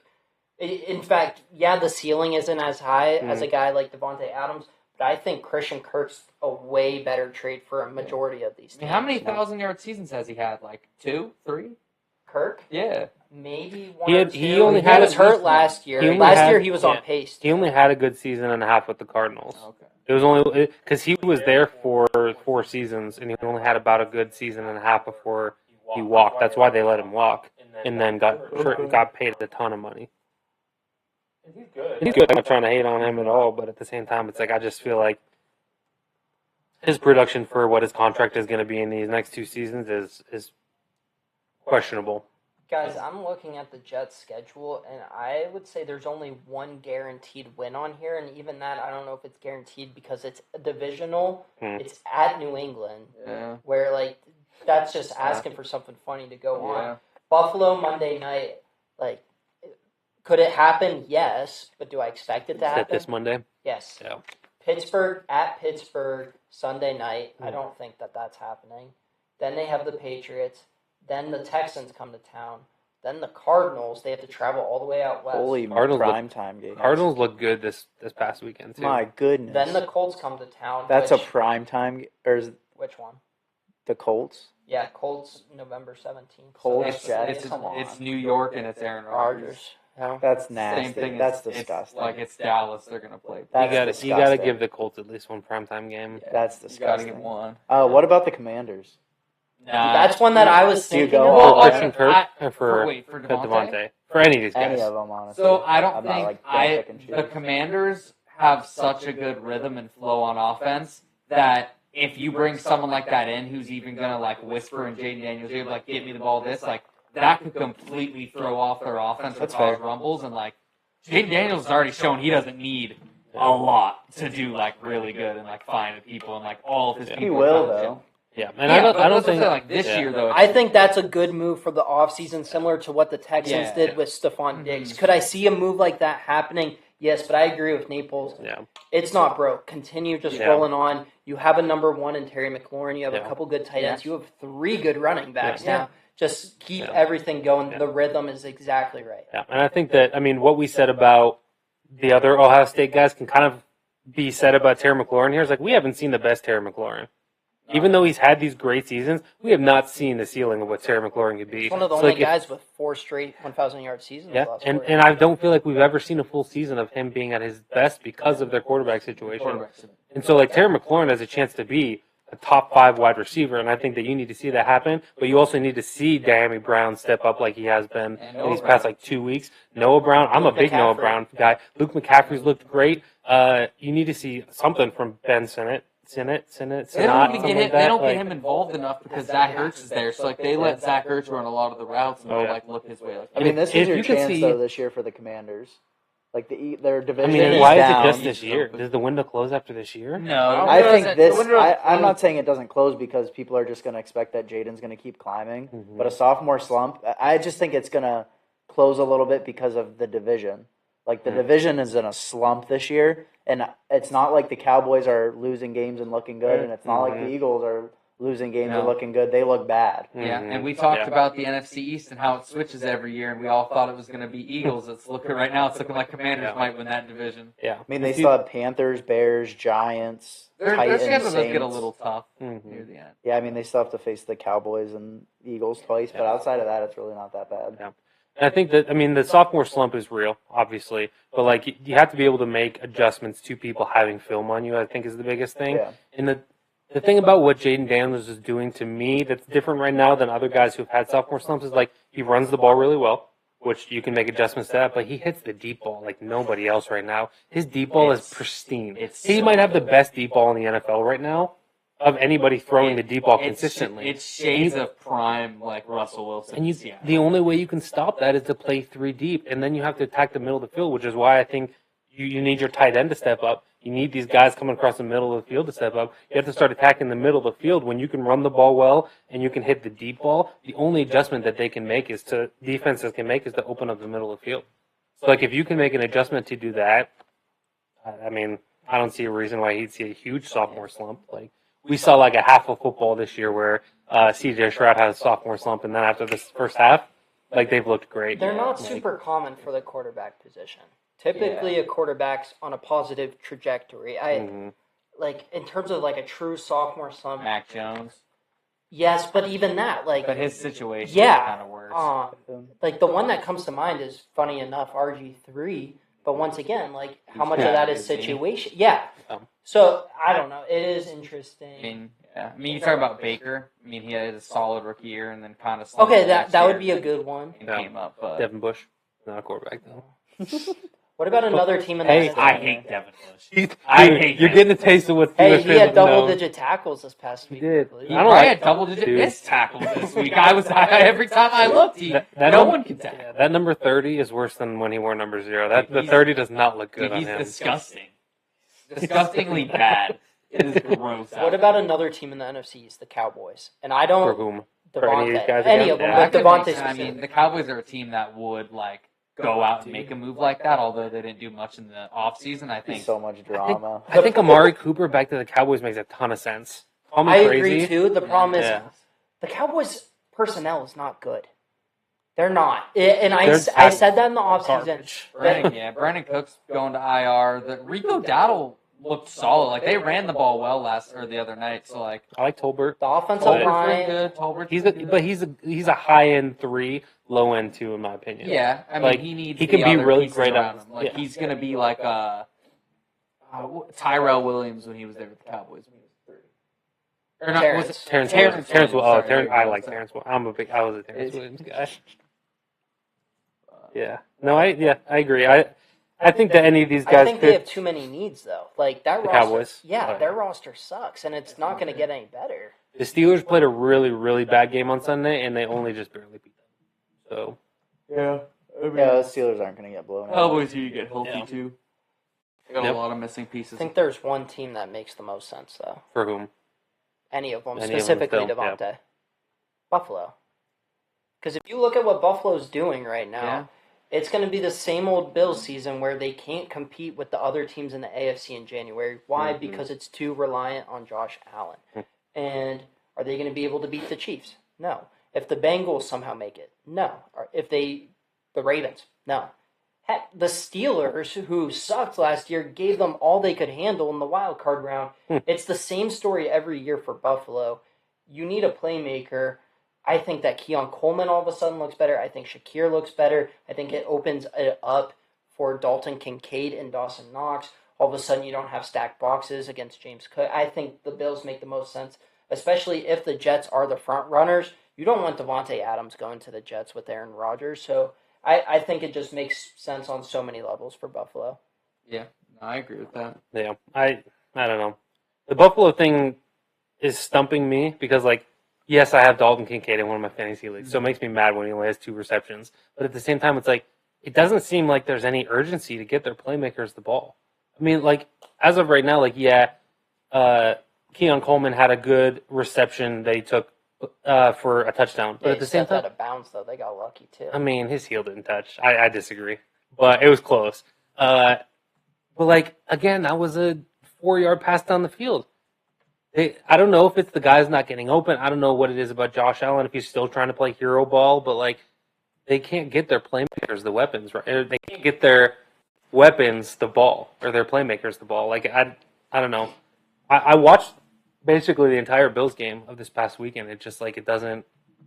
in fact, yeah, the ceiling isn't as high as a guy like Devontae Adams, but I think Christian Kirk's a way better trade for a majority of these I teams. mean, how many 1,000-yard seasons has he had? Like 2, 3? Kirk? Yeah. Maybe one He or had- two. he only He had was at hurt least one. last year. He only Last had- year he was on yeah. pace. He only had a good season and a half with the Cardinals. Okay. It was only because he was there for 4 seasons, and he only had about a good season and a half before he walked. That's why they let him walk, and then got paid a ton of money. He's good. I'm not trying to hate on him at all, but at the same time, it's like I just feel like his production for what his contract is going to be in these next 2 seasons is questionable. Guys, I'm looking at the Jets' schedule, and I would say there's only one guaranteed win on here, and even that, I don't know if it's guaranteed because it's divisional. It's at New England, Yeah. where, like, that's just asking for something funny to go Yeah. on. Buffalo Monday night, like, could it happen? Yes, but do I expect it to Is that happen? this Monday? Yes. Yeah. Pittsburgh at Pittsburgh Sunday night. I don't think that that's happening. Then they have the Patriots. Then the Texans come to town. Then the Cardinals. They have to travel all the way out west. Holy Cardinals look- prime time game. Cardinals look good this past weekend too. My goodness. Then the Colts come to town. That's which, a prime time, or is which one? the Colts? Yeah, Colts November 17th. Colts, It's, Jets, it's, come on. it's New York and it's Aaron Rodgers. Rodgers. Yeah. That's Same nasty. thing. That's it's disgusting. like it's Dallas. They're gonna play. That's You got to disgusting. give the Colts at least one primetime game. That's You gotta disgusting. get one. What about the Commanders? That's one that I was Do you thinking go of. all For Okay. Christian Kirk or for for Devontae? For any of these guys. Any of them, honestly. So I don't I'm not, think like, gonna pick and the choose. Commanders have such a good rhythm and flow on offense that if you bring someone like that in who's even gonna like whisper in Jaden Daniels' ear like get me the ball this like that could completely throw off their offense or That's cause fair. rumbles and like Jaden Daniels has already shown he doesn't need a lot to do like really good and like find people and like all of his people He will around him. though. Yeah, and Yeah, I but don't let's think say, like this yeah. year though. I think that's a good move for the offseason, similar to what the Texans Yeah. did with Stephon Diggs. Mhm. Could I see a move like that happening? Yes, but I agree with Naples. Yeah, It's not broke. Continue just Yeah. rolling on. You have a number one in Terry McLaurin. You have Yeah. a couple good tight ends. You have 3 good running backs Yeah. now. Just keep Yeah. everything going. Yeah. The rhythm is exactly right. yeah, and I think that what we said about the other Ohio State guys can kind of be said about Terry McLaurin here. Is like we haven't seen the best Terry McLaurin. Even though he's had these great seasons, we have not seen the ceiling of what Terry McLaurin could be. He's one of the So, only like, if- guys with 4 straight 1,000-yard seasons. Yeah, last and 4 I don't feel like we've ever seen a full season of him being at his best because of their quarterback situation. Quarterbacks. And so, like, Terry McLaurin has a chance to be a top 5 wide receiver, and I think that you need to see that happen. But you also need to see Diami Brown step up like he has been And in these Noah past Brown. like 2 weeks. Noah Brown, I'm Luke a big Noah McCaffrey. Brown guy. Luke McCaffrey's looked great. You need to see something from Ben Sinnott. They don't Sinat, even something get him. like They that. don't Like, get him involved enough because Zach Ertz is there. So like they let Zach Ertz run a lot of the routes and Oh, they'll yeah. like look his way. Like, I mean, this If is your you could chance see- though this year for the Commanders. Like their I division mean, is why is down. it just this year? Does the window close after this year? no, I think doesn't- this. the window I'm closed. not saying it doesn't close because people are just going to expect that Jaden's going to keep climbing. Mhm. But a sophomore slump, I just think it's going to close a little bit because of the division. Like the Mm. division is in a slump this year, and it's not like the Cowboys are losing games and looking good, and it's not like the Mhm. Eagles are losing games and No. looking good. They look bad. Yeah, Mhm. and we talked Yeah. about the NFC East and how it switches every year, and we all thought it was going to be Eagles. It's looking right now. It's looking like Commanders Yeah. might win that division. Yeah. I mean, they still have Panthers, Bears, Giants, Their Titans, schedules Saints. get a little tough Mhm. near the end. Yeah, I mean, they still have to face the Cowboys and Eagles twice, but Yeah. outside of that, it's really not that bad. Yeah. And I think that the sophomore slump is real, obviously, but like you have to be able to make adjustments to people having film on you. I think is the biggest thing. Yeah. And the thing about what Jaden Daniels is doing to me that's different right now than other guys who've had sophomore slumps is like he runs the ball really well, which you can make adjustments to that, but he hits the deep ball like nobody else right now. His deep ball is It's- pristine. it's He so might have the good. best deep ball in the NFL right now of anybody throwing the deep ball It's- consistently. It's shades of prime like Russell Wilson. And Yeah. the only way you can stop that is to play 3 deep, and then you have to attack the middle of the field, which is why I think you need your tight end to step up. You need these guys coming across the middle of the field to step up. You have to start attacking the middle of the field when you can run the ball well and you can hit the deep ball. The only adjustment that they can make defenses can make is to open up the middle of the field. So like if you can make an adjustment to do that, I don't see a reason why he'd see a huge sophomore slump. Like we saw like a half of football this year where CJ Stroud had a sophomore slump, and then after this first half, like they've looked great. They're not Like, super common for the quarterback position. Typically, a quarterback's on a positive trajectory. mhm. Like in terms of like a true sophomore slump. Mac Jones, Yes, but even that, like, but his situation yeah, is kind of worse. like the one that comes to mind is funny enough RG3. But once again, like how much Yeah, of that is is he? situation? Yeah. Um, So I don't know. It is interesting. I mean, you talk about Baker. I mean, he had a solid rookie year and then kind of Okay, that would be a good one. and Yeah. came up. But Devin Bush, not a quarterback though. What about another team in the Hey, NFC? I hate Devin Bush. You're hate him. getting a taste of what Hey, Steelers he fans had have known. double-digit tackles this past week. He did. I believe. He I don't probably like- had double-digit Dude. missed tackles this week. Every time I looked, That no number- one can tackle. Yeah, that number 30 is worse than when he wore number 0. The He's- 30 does not look good Dude, on he's him. disgusting. Disgustingly bad. It is gross. What about another team in the NFC East, the Cowboys? And I For don't whom? For any of these Devontae, guys any again? of them, Yeah. but That could Devontae make sense. I mean, the Cowboys are a team that would like go out and make a move like that, although they didn't do much in the offseason. I think So much drama. I think Amari Cooper back to the Cowboys makes a ton of sense. Call me I crazy. agree too. The problem is Yeah. the Cowboys personnel is not good. They're not. And I They're said that in the offseason. Garbage. Brandon Cook's going to IR. The Rico Dowdle looked solid. Like they ran the ball well the other night. So like I like Tolbert. The offensive Tolbert's Tolbert's really line. good. Tolbert's He's really a, good. but he's a high end 3, low end 2 in my opinion. Yeah, I mean, Like, he needs. he can the be other really pieces great around at- him. Like yeah. he's gonna be like Tyrell Williams when he was there with the Cowboys. When he was 30. Or not? Terrence. Was it Terrence Terrence? Terrence. Oh, Sorry, Terrence. there you I go. like Terrence. I was a Terrence It- Williams guy. Yeah. No, I agree. I think that any of these I guys think they could. have too many needs though. Like that The roster. Cowboys? Yeah, Oh, yeah. their roster sucks, and it's not going to get any better. The Steelers played a really, really bad game on Sunday, and they only just barely beat them. So Yeah. Yeah, the Steelers aren't going to get blown out. Cowboys, you get healthy Yeah. too. They got Yep. a lot of missing I pieces. think there's one team that makes the most sense though. for whom? Any of them, Any of them specifically still, yeah. Devontae. Buffalo. Because if you look at what Buffalo's doing right now, Yeah. it's going to be the same old Bills season where they can't compete with the other teams in the AFC in January. Why? Mhm. Because it's too reliant on Josh Allen. And are they going to be able to beat the Chiefs? No. If the Bengals somehow make it, no. Or if the Ravens, no. Heck, the Steelers, who sucked last year, gave them all they could handle in the wild card round. It's the same story every year for Buffalo. You need a playmaker. I think that Keon Coleman all of a sudden looks better. I think Shakir looks better. I think it opens it up for Dalton Kincaid and Dawson Knox. All of a sudden, you don't have stacked boxes against James Cook. I think the Bills make the most sense, especially if the Jets are the front runners. You don't want Devontae Adams going to the Jets with Aaron Rodgers. So I think it just makes sense on so many levels for Buffalo. Yeah, no, I agree with that. Yeah, I don't know. The Buffalo thing is stumping me because, like, yes, I have Dalton Kincaid in one of my fantasy leagues, so it makes me mad when he only has 2 receptions. But at the same time, it's like it doesn't seem like there's any urgency to get their playmakers the ball. I mean, like, as of right now, like, yeah, Keon Coleman had a good reception that he took for a touchdown, but They at the same stepped time, out of bounds, though. They got lucky, too. I mean, his heel didn't touch. I disagree, but it was close. But like again, that was a 4-yard pass down the field. I don't know if it's the guys not getting open. I don't know what it is about Josh Allen if he's still trying to play hero ball, but like they can't get their playmakers the weapons, right? They can't get their weapons the ball or their playmakers the ball. Like I don't know. I watched basically the entire Bills game of this past weekend. It just like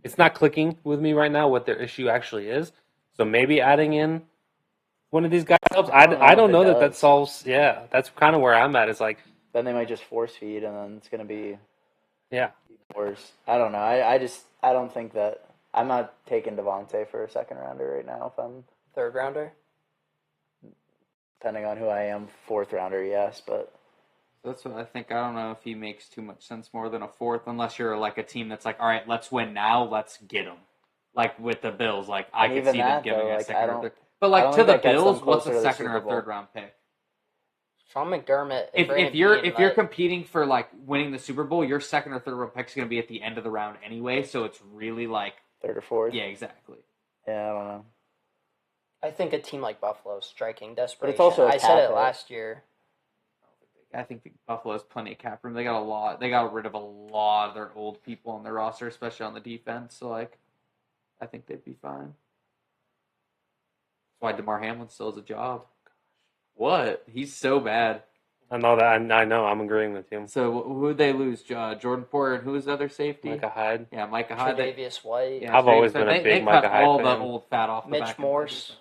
it's not clicking with me right now what their issue actually is. So maybe adding in one of these guys helps. I don't know that does. solves. Yeah, that's kind of where I'm at. It's like, Then they might just force feed, and then it's going to be yeah, worse. I don't know. I don't think that. I'm not taking Devontae for a second rounder right now. If I'm Third rounder? depending on who I am, 4th rounder, yes, but That's what I think. I don't know if he makes too much sense more than a 4th, unless you're like a team that's like, all right, let's win now, let's get him. Like with the Bills, like I And could even see them that, giving though, a like, second I or don't- third. But I like don't to think the that gets them Bills, what's closer a to the second or a Super Bowl. third round pick? Sean McDermott. and If Brandon you're Beane, if you're like, competing for like winning the Super Bowl, your second or third round pick is going to be at the end of the round anyway. So it's really like, 3rd or 4th. yeah, exactly. Yeah, I don't know. I think a team like Buffalo is striking desperation. it's also a I said it cap hit. last year. I think Buffalo has plenty of cap room. They got a lot. They got rid of a lot of their old people on their roster, especially on the defense. So like, I think they'd be fine. That's why DeMar Hamlin still has a job. What? He's so bad. I know that. I know. I'm agreeing with you. So who'd they lose? Jordan Porter and who was the other safety? Micah Hyde. Yeah, Micah Hyde. Tre'Davious White. Yeah, I've always so been a they big cut Micah Hyde all the fan. old fat off the Mitch back end of the Morse. defense.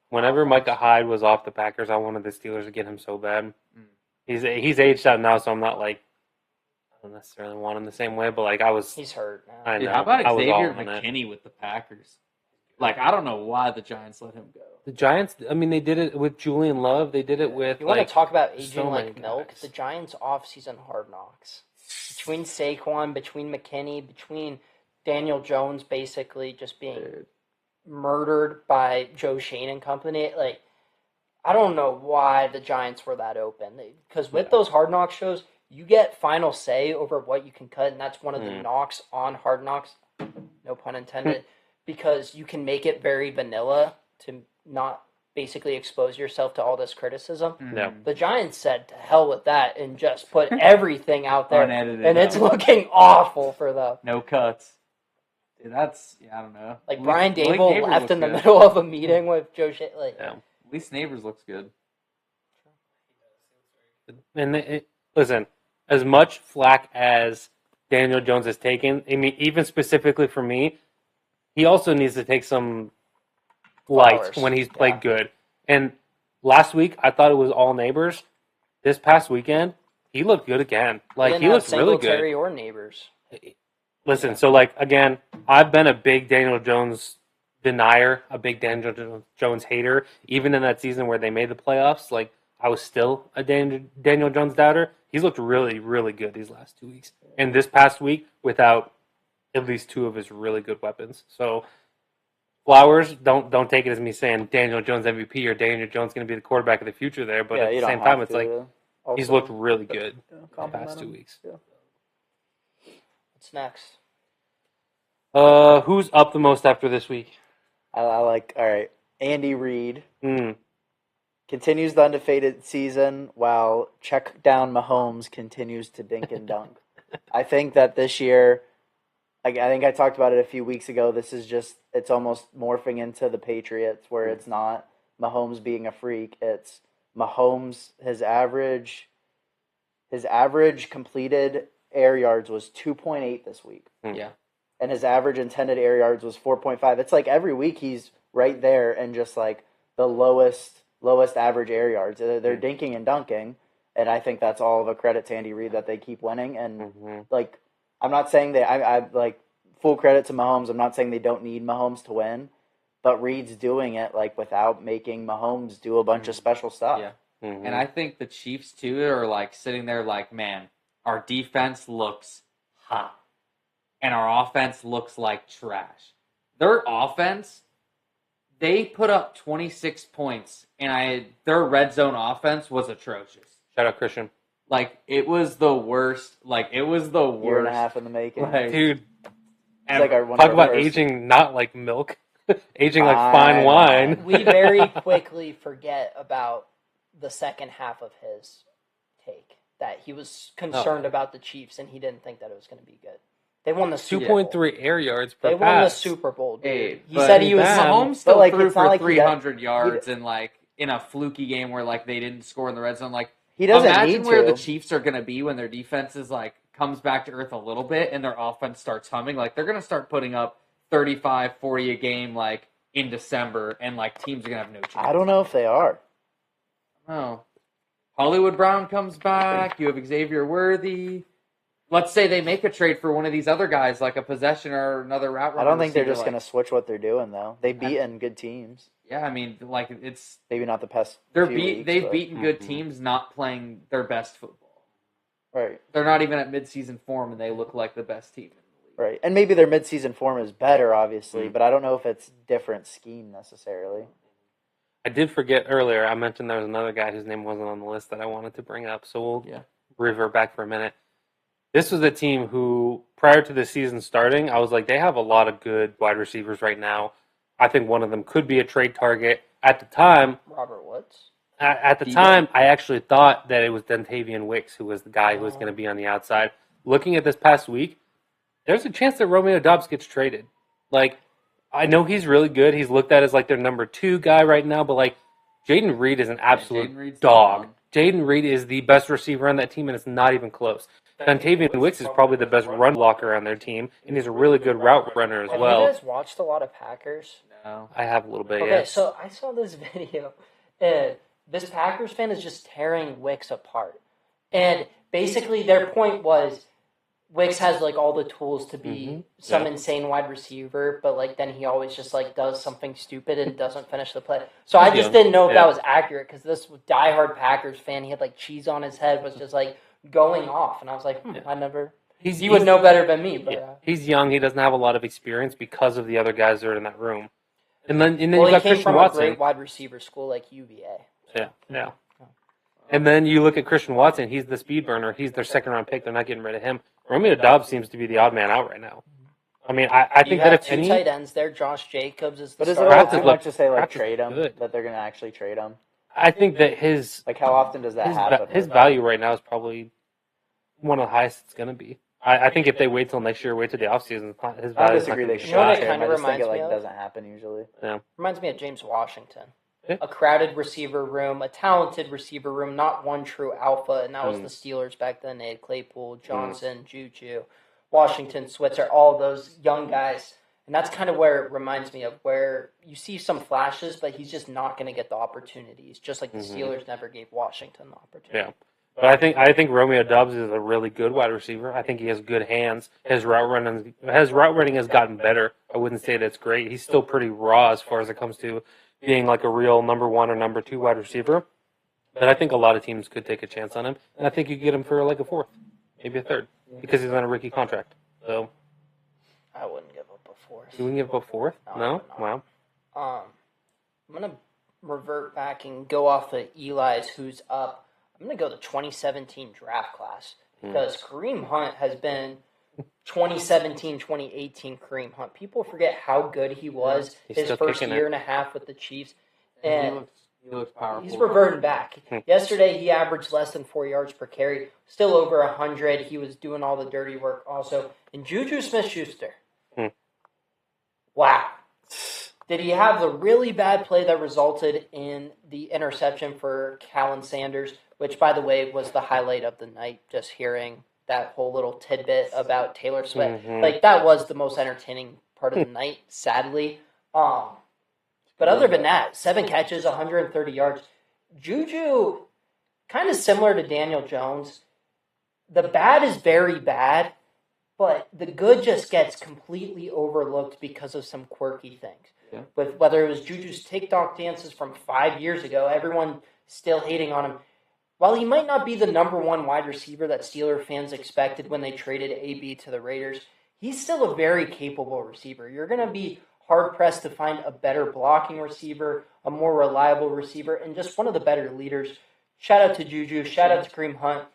Whenever Micah Hyde was off the Packers, I wanted the Steelers to get him so bad. Mm. He's aged out now, so I'm not like I don't necessarily want him the same way, but like I was. He's hurt now. I Dude, know. how about I was all Xavier in it. McKinney with the Packers? Like, I don't know why the Giants let him go. The Giants. I mean, they did it with Julian Love. They did it with. You want like, to talk about aging so many like milk? guys. The Giants' off-season hard knocks. Between Saquon, between McKinney, between Daniel Jones basically just being Dude. murdered by Joe Shane and company. Like, I don't know why the Giants were that open. Because with those hard knock shows, you get final say over what you can cut, and that's one of the knocks on hard knocks. No pun intended. Because you can make it very vanilla to not basically expose yourself to all this criticism. Yeah. The Giants said to hell with that and just put everything out there. Unedited, And it's yeah. looking awful for them. No cuts. Dude, that's, yeah, I don't know. Like At Brian least Dable Neighbors left looks in the good. middle of a meeting with Joe Shea. Like, Yeah. At least Neighbors looks good. And listen, as much flack as Daniel Jones has taken, I mean, even specifically for me, he also needs to take some light Flowers. when he's played Yeah. good. And last week, I thought it was all Neighbors. This past weekend, he looked good again. Like, didn't he have looked really Singletary good. or Neighbors. Listen, so, like, again, I've been a big Daniel Jones denier, a big Daniel Jones hater. Even in that season where they made the playoffs, like, I was still a Daniel Jones doubter. He's looked really, really good these last 2 weeks. And this past week, without at least 2 of his really good weapons. So, Flowers, don't take it as me saying Daniel Jones MVP or Daniel Jones going to be the quarterback of the future there. But yeah, at you the don't same time, have it's to, like also, he's looked really good you know, the compliment past 2 him. weeks. Yeah. What's next? Who's up the most after this week? I like. All right, Andy Reid Mm. continues the undefeated season while check down Mahomes continues to dink and dunk. I think that this year, I think I talked about it a few weeks ago. This is just, it's almost morphing into the Patriots where it's not Mahomes being a freak. It's Mahomes, his average completed air yards was 2.8 this week. Yeah. And his average intended air yards was 4.5. It's like every week he's right there and just like the lowest average air yards. They're dinking and dunking, and I think that's all of a credit to Andy Reid that they keep winning. And like, I'm not saying that I like full credit to Mahomes. I'm not saying they don't need Mahomes to win, but Reid's doing it like without making Mahomes do a bunch of special stuff. Yeah. And I think the Chiefs too are like sitting there like, man, our defense looks hot, and our offense looks like trash. Their offense, they put up 26 points, and their red zone offense was atrocious. Shout out Christian. Like, it was the worst. Like, it was the worst. Year and a half in the making. Like, Dude, It's like one talk of our about first- aging not like milk, aging like fine wine. We very quickly forget about the second half of his take, that he was concerned about the Chiefs and he didn't think that it was going to be good. They won the Super Bowl. 2.3 air yards per They pass. won the Super Bowl, dude. Hey, He but said he was. bad. Mahomes still But, like, threw it's not for like he 300 yards and like in a fluky game where like they didn't score in the red zone. Like, He doesn't imagine need where to. the Chiefs are going to be when their defense is like comes back to earth a little bit and their offense starts humming. Like, they're going to start putting up 35, 40 a game like in December, and like teams are going to have no chance. I don't know if they are. Oh, Hollywood Brown comes back. You have Xavier Worthy. Let's say they make a trade for one of these other guys, like a possession or another route I runner. don't think they're receiver, just like- going to switch what they're doing though. They've beaten good teams. Yeah, I mean, like it's Maybe not the past. they're few weeks, they've but- beaten good Mhm. teams not playing their best football. Right, They're not even at midseason form, and they look like the best team in the league. right, and maybe their midseason form is better, obviously, Mhm. but I don't know if it's different scheme necessarily. I did forget earlier. I mentioned there was another guy whose name wasn't on the list that I wanted to bring up. So we'll Yeah. revert back for a minute. This was a team who, prior to the season starting, I was like, they have a lot of good wide receivers right now. I think one of them could be a trade target. At the time, Robert Woods. at the Debo. time, I actually thought that it was Dontavian Wicks who was the guy who was going to be on the outside. Looking at this past week, there's a chance that Romeo Doubs gets traded. Like, I know he's really good. He's looked at as like their number 2 guy right now, but like Jaden Reed is an absolute Jaden Reed's the dog. one. Jaden Reed is the best receiver on that team, and it's not even close. Dontavian Wicks is probably the best run blocker on their team, and he's a really good route runner as Have well. you guys watched a lot of Packers? No. I have a little bit, Okay, yes. so I saw this video, and this Packers fan is just tearing Wicks apart. And basically, their point was Wicks has like all the tools to be some Yeah. insane wide receiver, but like then he always just like does something stupid and doesn't finish the play. So I He's just young. didn't know if Yeah. that was accurate because this diehard Packers fan, he had like cheese on his head, was just like going off, and I was like, I never. He would know better than me, but Yeah. He's young. He doesn't have a lot of experience because of the other guys that are in that room. And then well, you he got came Christian from a Watson. great wide receiver school like UVA. Yeah. And then you look at Christian Watson. He's the speed burner. He's their second round pick. They're not getting rid of him. Romeo Doubs seems to be the odd man out right now. I mean, I You think that have if two any, tight ends there. Josh Jacobs is the But is it starter. all Kraft too is much look- to say like Kraft is trade them? good. That they're going to actually trade them? I think that his Like how often does that happen? his value right now is probably one of the highest it's going to be. I think if they wait till next year, wait till the offseason, his I value is not disagree. going They to should be You know what shot. it trade him. kinda I just think it reminds me like of? doesn't happen usually. Reminds me of James Washington. Yeah. A crowded receiver room, a talented receiver room, not one true alpha, and that was the Steelers back then. They had Claypool, Johnson, Juju, Washington, Switzer, all those young guys. And that's kind of where it reminds me of, where you see some flashes, but he's just not going to get the opportunities, just like the Steelers never gave Washington the opportunity. Yeah. But I think Romeo Doubs is a really good wide receiver. I think he has good hands. His route running has gotten better. I wouldn't say that's great. He's still pretty raw as far as it comes to being like a real number 1 or number 2 wide receiver. But I think a lot of teams could take a chance on him, and I think you get him for like a 4th, maybe a 3rd, because he's on a rookie contract. So I wouldn't give up a fourth. you wouldn't give up a 4th? No? No. Wow. I'm going to revert back and go off of Eli's who's up. I'm going to go the 2017 draft class because Kareem Hunt has been 2017, 2018 Kareem Hunt. People forget how good he was He's his still first kicking year it. and a half with the Chiefs. He And looks powerful. he's reverting back. Yesterday, he averaged less than 4 yards per carry, still over 100. He was doing all the dirty work also. And Juju Smith-Schuster. Hmm. Wow. Did he have the really bad play that resulted in the interception for Callan Sanders, which, by the way, was the highlight of the night, just hearing that whole little tidbit about Taylor Swift. Mhm. Like, that was the most entertaining part of the night, sadly. But other than that, 7 catches, 130 yards. Juju, kind of similar to Daniel Jones. The bad is very bad, but the good just gets completely overlooked because of some quirky things. Yeah. With whether it was Juju's TikTok dances from 5 years ago, everyone still hating on him. While he might not be the number one wide receiver that Steeler fans expected when they traded AB to the Raiders, he's still a very capable receiver. You're going to be hard-pressed to find a better blocking receiver, a more reliable receiver, and just one of the better leaders. Shout out to Juju. Shout out to Kareem Hunt.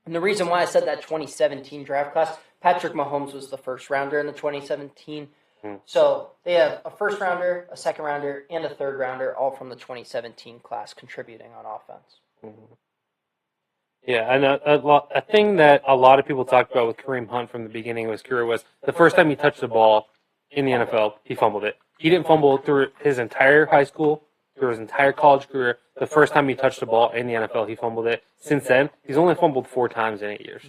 And the reason why I said that 2017 draft class, Patrick Mahomes was the first rounder in the 2017. So they have a first rounder, a second rounder, and a third rounder, all from the 2017 class contributing on offense. Yeah, and a thing that a lot of people talked about with Kareem Hunt from the beginning of his career was the first time he touched the ball in the NFL, he fumbled it. He didn't fumble through his entire high school, through his entire college career. The first time he touched the ball in the NFL, he fumbled it. Since then, he's only fumbled 4 times in 8 years.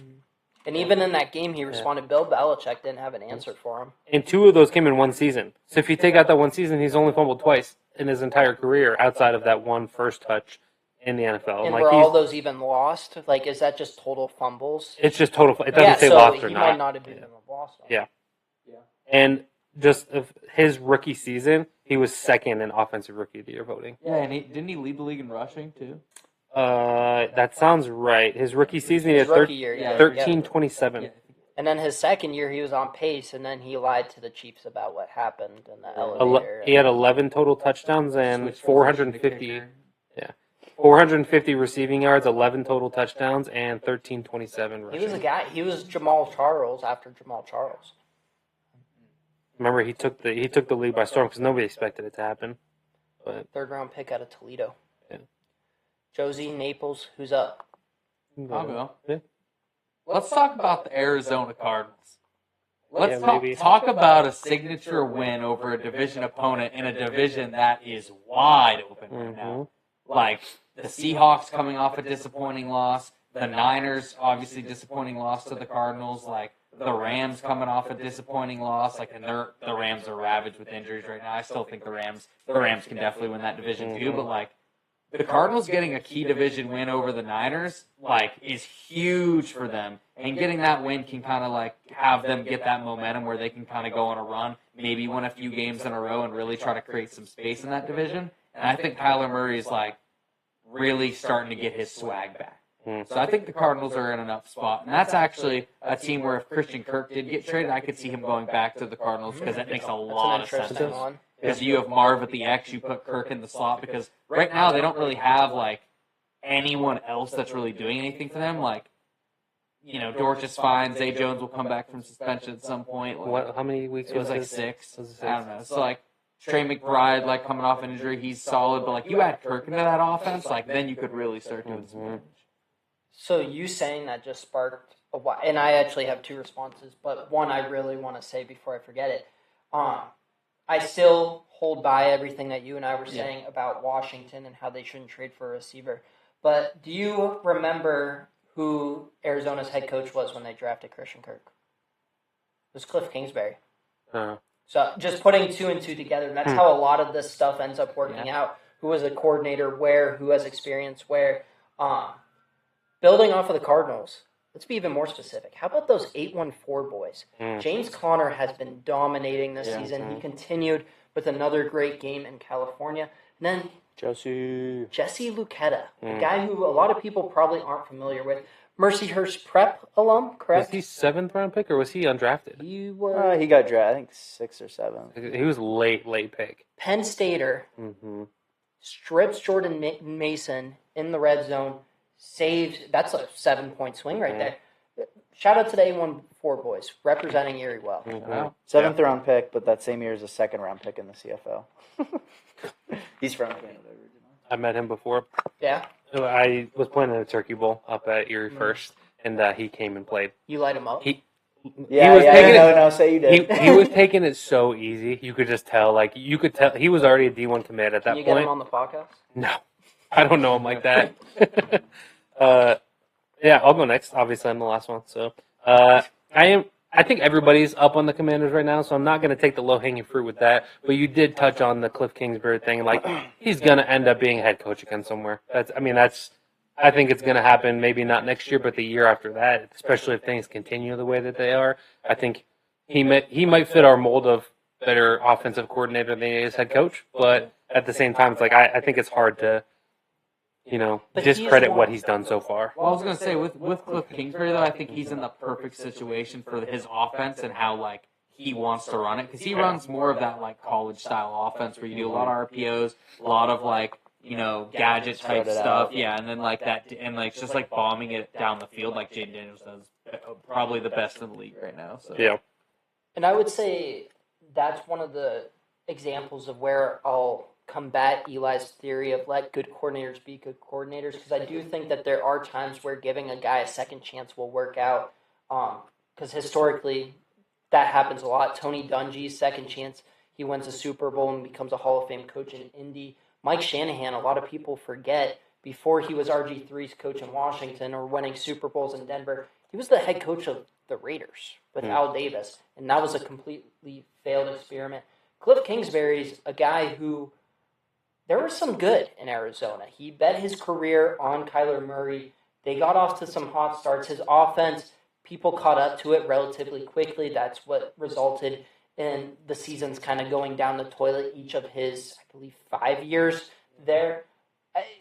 And even in that game, he responded. Bill Belichick didn't have an answer for him. And 2 of those came in 1 season. So if you take out that 1 season, he's only fumbled twice in his entire career outside of that one first touch in the NFL. And like were all those even lost? Like, is that just total fumbles? It's just total. It doesn't say so lost or he not. might not have even lost them. Yeah. And just of his rookie season, he was second in offensive rookie of the year voting. Yeah, and didn't he lead the league in rushing too? That sounds right. His rookie season, he had His rookie year, yeah. 13-27. Yeah. And then his second year, he was on pace, and then he lied to the Chiefs about what happened in the elevator. He had 11 total touchdowns and Switched from rushing to 450 kicker. 450 receiving yards, 11 total touchdowns, and 13-27 rushing. He was a guy. He was Jamal Charles after Jamal Charles. Remember, he took the league by storm because nobody expected it to happen. But Third round pick out of Toledo. Yeah. Josie Naples, who's up? I'll go. Yeah. Let's talk about the Arizona Cardinals. Let's maybe. talk about a signature win over a division opponent in a division that is wide open right now. Like the Seahawks coming off a disappointing loss, the Niners obviously disappointing loss to the Cardinals, like the Rams coming off a disappointing loss, like and the Rams are ravaged with injuries right now. I still think the Rams can definitely win that division too, but like the Cardinals getting a key division win over the Niners, like, is huge for them. And getting that win can kind of, like, have them get that momentum where they can kind of go on a run, maybe win a few games in a row and really try to create some space in that division. And I think Kyler Murray is, like, really starting to get his swag back. So I think the Cardinals are in an up spot. And that's actually a team where if Christian Kirk did get traded, I could see him going back to the Cardinals because that makes a lot of sense. Interesting one. Because you have Marv at the X, you put Kirk in the slot. Because right now they don't really have like anyone else that's really doing anything for them. Like, you know, Dortch is fine. Zay Jones will come back from suspension at some point. Like, What? How many weeks it was like his? 6. Was it I don't know. So like Trey McBride, like coming off an injury, he's solid. But like you add Kirk into that offense, like then you could really start doing some damage. So you saying that just sparked a while, and I actually have 2 responses, but one I really want to say before I forget it. I still hold by everything that you and I were saying about Washington and how they shouldn't trade for a receiver. But do you remember who Arizona's head coach was when they drafted Christian Kirk? It was Cliff Kingsbury. So just putting 2 and 2 together, and that's how a lot of this stuff ends up working out. Who was a coordinator where, who has experience where. Building off of the Cardinals, let's be even more specific. How about those 814 boys? James Conner has been dominating this season. He continued with another great game in California. And then Jesse Lucchetta, a guy who a lot of people probably aren't familiar with. Mercyhurst Prep alum, correct? Was he 7th round pick or was he undrafted? He was He got drafted, I think 6th or 7th. He was late pick. Penn Stater, strips Jordan Mason in the red zone, saves. That's a 7-point swing right there. shout out to the A14 boys representing Erie well. Mhm. 7th round pick, but that same year is a 2nd round pick in the CFL. He's from Canada originally. I met him before. Yeah, I was playing in a turkey bowl up at Erie First, and he came and played. you light him up. He Yeah, was taking it. no, say you did. He was taking it so easy. You could just tell. Like you could tell he was already a D1 commit at that Can you get point. him on the podcast? No, I don't know him like that. Yeah, I'll go next. Obviously, I'm the last one. So I think everybody's up on the Commanders right now, so I'm not going to take the low hanging fruit with that. But you did touch on the Cliff Kingsbury thing. Like he's going to end up being a head coach again somewhere. I think it's going to happen. Maybe not next year, but the year after that. Especially if things continue the way that they are. I think he might fit our mold of better offensive coordinator than he is head coach. But at the same time, it's like I think it's hard to, But he's discredit one- what he's done so far. Well, I was gonna say with Cliff Kingsbury though, I think he's in the perfect situation for his offense and how like he wants to run it because he runs more of that like college style offense where you do a lot of RPOs, a lot of like gadget type Spread it stuff, out. yeah, and then like that and like just like bombing it down the field like Jaden Daniels does, probably the best in the league right now. So Yeah. And I would say that's one of the examples of where I'll combat Eli's theory of let good coordinators be good coordinators because I do think that there are times where giving a guy a second chance will work out because historically that happens a lot. Tony Dungy's second chance, he wins a Super Bowl and becomes a Hall of Fame coach in Indy. Mike Shanahan, a lot of people forget, before he was RG3's coach in Washington or winning Super Bowls in Denver, he was the head coach of the Raiders with Al Davis, and that was a completely failed experiment. Cliff Kingsbury's a guy who, there was some good in Arizona. He bet his career on Kyler Murray. They got off to some hot starts. His offense, people caught up to it relatively quickly. That's what resulted in the seasons kind of going down the toilet each of his, I believe, 5 years there.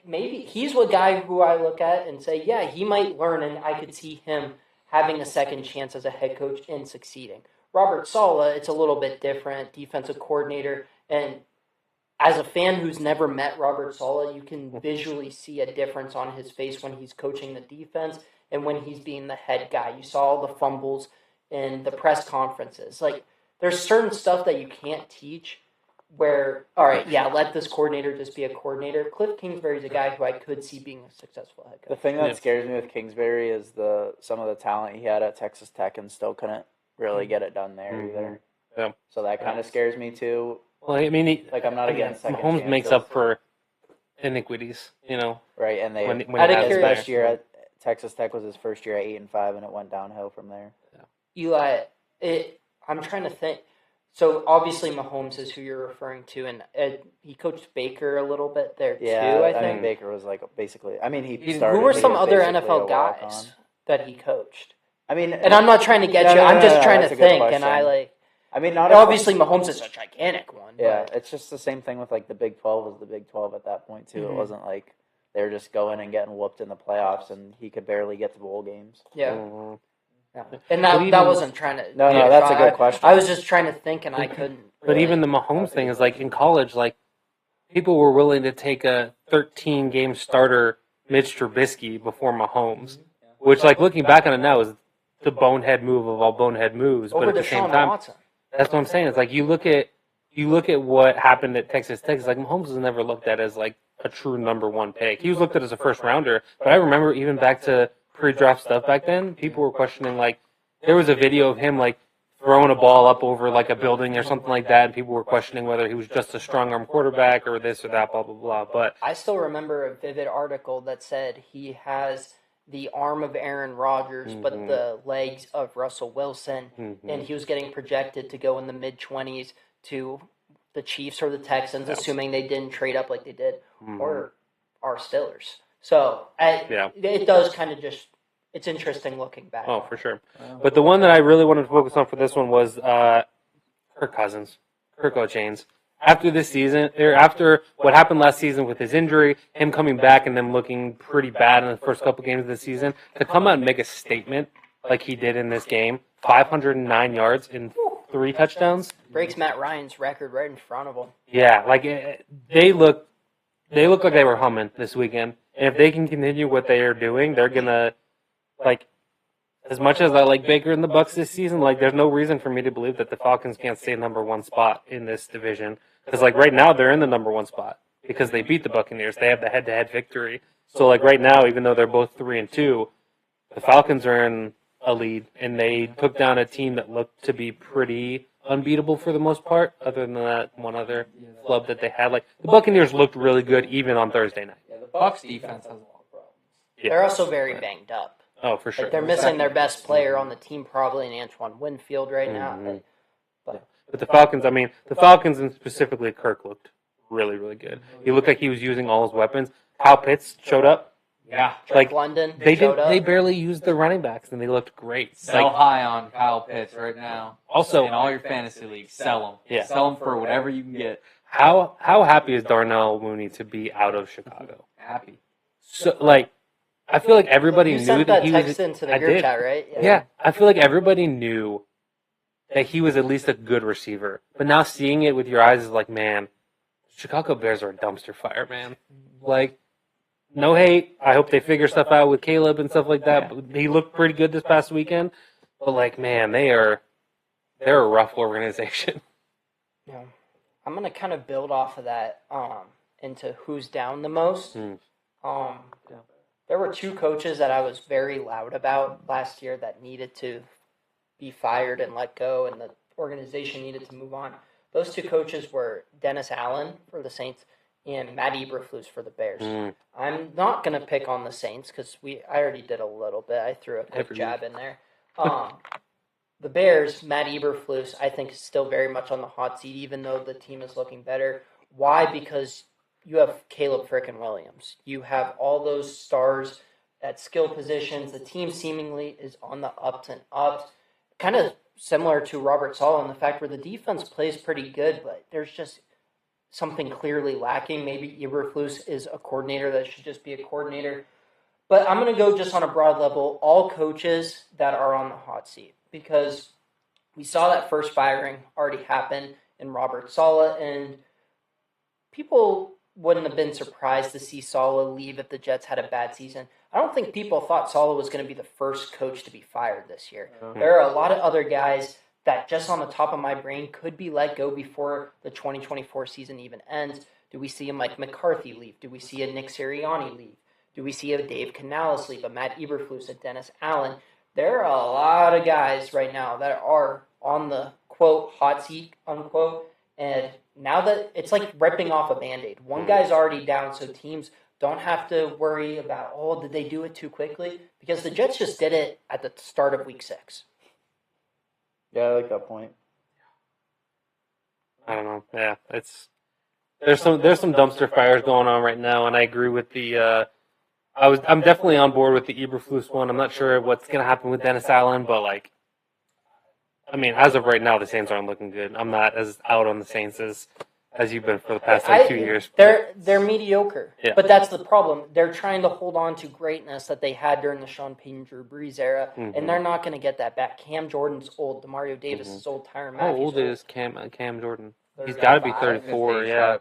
Maybe he's a guy who I look at and say, yeah, he might learn, and I could see him having a second chance as a head coach and succeeding. Robert Saleh, it's a little bit different, defensive coordinator, and as a fan who's never met Robert Saleh, you can visually see a difference on his face when he's coaching the defense and when he's being the head guy. You saw all the fumbles in the press conferences. Like, there's certain stuff that you can't teach where, all right, yeah, let this coordinator just be a coordinator. Cliff Kingsbury's a guy who I could see being a successful head The coach. thing that scares me with Kingsbury is some of the talent he had at Texas Tech and still couldn't really get it done there either. Yeah. So that kind of scares me too. Well, I mean, Like I'm not against second Mahomes makes chances, up for iniquities, right, and they when Out he of has his curiosity- best year at Texas Tech was his first year at 8-5, and it went downhill from there. Eli, I'm trying to think. So obviously Mahomes is who you're referring to, and he coached Baker a little bit there Yeah, too. I I mean think. Baker was like basically. I mean, he Who started. Who were he some was other basically a NFL walk-on. guys that he coached? I mean, And I'm not trying to get No, you. no, I'm no, just no, trying that's to a good think, and I question. I mean, not obviously Mahomes is a gigantic one. Yeah, but it's just the same thing with like the Big 12 was the Big 12 at that point too. Mhm. It wasn't like they were just going and getting whooped in the playoffs, and he could barely get to bowl games. yeah. Mhm. Yeah. And But that even- wasn't trying to. No, yeah, that's a I- good question. I was just trying to think, and I couldn't. But really- even the Mahomes thing is like in college, like people were willing to take a 13-game starter Mitch Trubisky before Mahomes, which, like looking back on it now, is the bonehead move of all bonehead moves. over But at the same Deshaun time, Watson. that's what I'm saying. It's like you look at what happened at Texas Tech. It's like Mahomes was never looked at as like a true number one pick. He was looked at as a first rounder. But I remember even back to pre-draft stuff back then, people were questioning like there was a video of him like throwing a ball up over like a building or something like that, and people were questioning whether he was just a strong arm quarterback or this or that, blah blah blah. But I still remember a vivid article that said he has the arm of Aaron Rodgers, but Mhm. the legs of Russell Wilson, and he was getting projected to go in the mid-20s to the Chiefs or the Texans, assuming they didn't trade up like they did, or our Steelers. So it does kind of just, it's interesting looking back. oh, for sure. But the one that I really wanted to focus on for this one was Kirk Cousins, Kirk O'Chains. After this season, or after what happened last season with his injury, him coming back and then looking pretty bad in the first couple games of the season, to come out and make a statement like he did in this game, 509 yards and 3 touchdowns. Breaks Matt Ryan's record right in front of him. Yeah, like they look like they were humming this weekend. And if they can continue what they are doing, they're gonna like as much as I like Baker and the Bucks this season, like there's no reason for me to believe that the Falcons can't stay number one spot in this division. Because like right now they're in the number one spot because they beat the Buccaneers. They have the head-to-head victory. So like right now, even though they're both 3-2, the Falcons are in a lead, and they took down a team that looked to be pretty unbeatable for the most part, other than that one other club that they had. Like the Buccaneers looked really good even on Thursday night. Yeah, the Bucks defense has a lot of problems. Yeah. They're also very banged up. Oh, for sure. Like they're missing their best player on the team, probably in Antoine Winfield right now. Mhm. But the Falcons, and specifically Kirk looked really, really good. He looked like he was using all his weapons. Kyle Pitts showed up. Yeah. Drake Like, London They showed didn't. up. They barely used the running backs, and they looked great. Sell Like, high on Kyle Pitts right now. also, In all your fantasy leagues, sell him. Yeah. Sell him for whatever you can get. how happy is Darnell Mooney to be out of Chicago? Happy. So, like, I feel like everybody you knew sent that that he text was. into the I group did. chat, right? Yeah, I feel like everybody knew that he was at least a good receiver. But now seeing it with your eyes is like, man, Chicago Bears are a dumpster fire, man. Like, no hate. I hope they figure stuff out with Caleb and stuff like that. But he looked pretty good this past weekend. But like, man, they're a rough organization. Yeah. I'm gonna kind of build off of that into who's down the most. Mm. There were two coaches that I was very loud about last year that needed to be fired and let go, and the organization needed to move on. Those two coaches were Dennis Allen for the Saints and Matt Eberflus for the Bears. Mm. I'm not gonna pick on the Saints because I already did a little bit. I threw a quick Every jab in there. The Bears, Matt Eberflus, I think is still very much on the hot seat, even though the team is looking better. Why? Because you have Caleb frickin' Williams. You have all those stars at skill positions. The team seemingly is on the ups and ups. Kind of similar to Robert Saleh in the fact where the defense plays pretty good, but there's just something clearly lacking. Maybe Eberflus is a coordinator that should just be a coordinator. But I'm going to go just on a broad level, all coaches that are on the hot seat, because we saw that first firing already happen in Robert Saleh, and people wouldn't have been surprised to see Saleh leave if the Jets had a bad season. I don't think people thought Saleh was going to be the first coach to be fired this year. There are a lot of other guys that just on the top of my brain could be let go before the 2024 season even ends. Do we see a Mike McCarthy leave? Do we see a Nick Sirianni leave? Do we see a Dave Canales leave, a Matt Eberflus, a Dennis Allen? There are a lot of guys right now that are on the, quote, hot seat, unquote, and now that it's like ripping off a Band-Aid. One guy's already down, so teams don't have to worry about, oh, did they do it too quickly? Because the Jets just did it at the start of week 6. Yeah, I like that point. I don't know. Yeah, there's some dumpster fires going on right now, and I agree with the. I'm definitely on board with the Eberflus one. I'm not sure what's gonna happen with Dennis Allen, but like, I mean, as of right now, the Saints aren't looking good. I'm not as out on the Saints as you've been for the past 2 years. They're mediocre, Yeah. but that's the problem. They're trying to hold on to greatness that they had during the Sean Payton, Drew Brees era, Mhm. and they're not going to get that back. Cam Jordan's old. Demario Davis is old. Tyrann How Matthews old is Cam Jordan? He's 35. got to be 34. Yeah,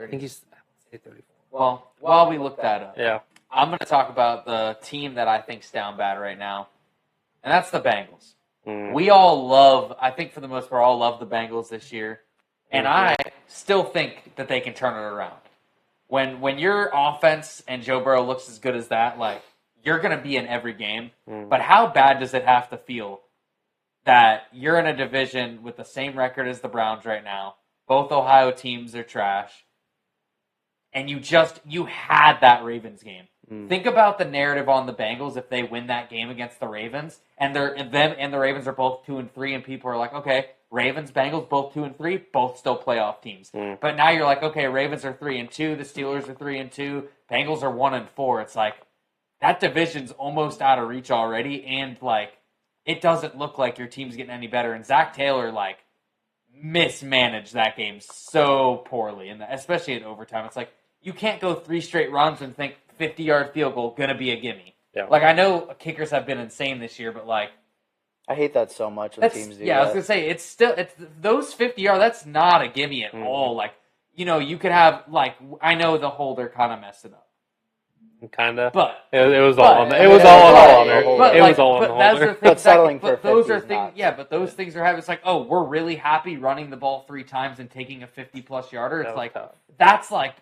I think he's 34. Well, while we look that up, Yeah. I'm going to talk about the team that I think's down bad right now, and that's the Bengals. Mm. We all love, I think for the most part, all love the Bengals this year. And I still think that they can turn it around. When your offense and Joe Burrow looks as good as that, like, you're going to be in every game. Mm. But how bad does it have to feel that you're in a division with the same record as the Browns right now? Both Ohio teams are trash. And you had that Ravens game. Mm. Think about the narrative on the Bengals if they win that game against the Ravens, and the Ravens are both 2-3, and people are like, okay, Ravens, Bengals, both 2-3, both still playoff teams. Mm. But now you're like, okay, Ravens are 3-2, the Steelers are 3-2, Bengals are 1-4. It's like that division's almost out of reach already, and like it doesn't look like your team's getting any better. And Zach Taylor like mismanaged that game so poorly, and especially in overtime. It's like you can't go 3 straight runs and think 50-yard field goal gonna be a gimme. Yeah. Like I know kickers have been insane this year, but like I hate that so much when that's teams do I was that. gonna say it's those 50-yard. That's not a gimme at Mhm. all. Like you could have like I know the holder kind of messed it up, kind of. But It was but- all on. I It mean, was it all was on all- Holder. but, It like, was all on but those Holder. are things settling that, for but those 50 are is things. not- Yeah, but those things are happening. It's like, oh, we're really happy running the ball 3 times and taking a 50+ yarder. That It's was like tough. that's like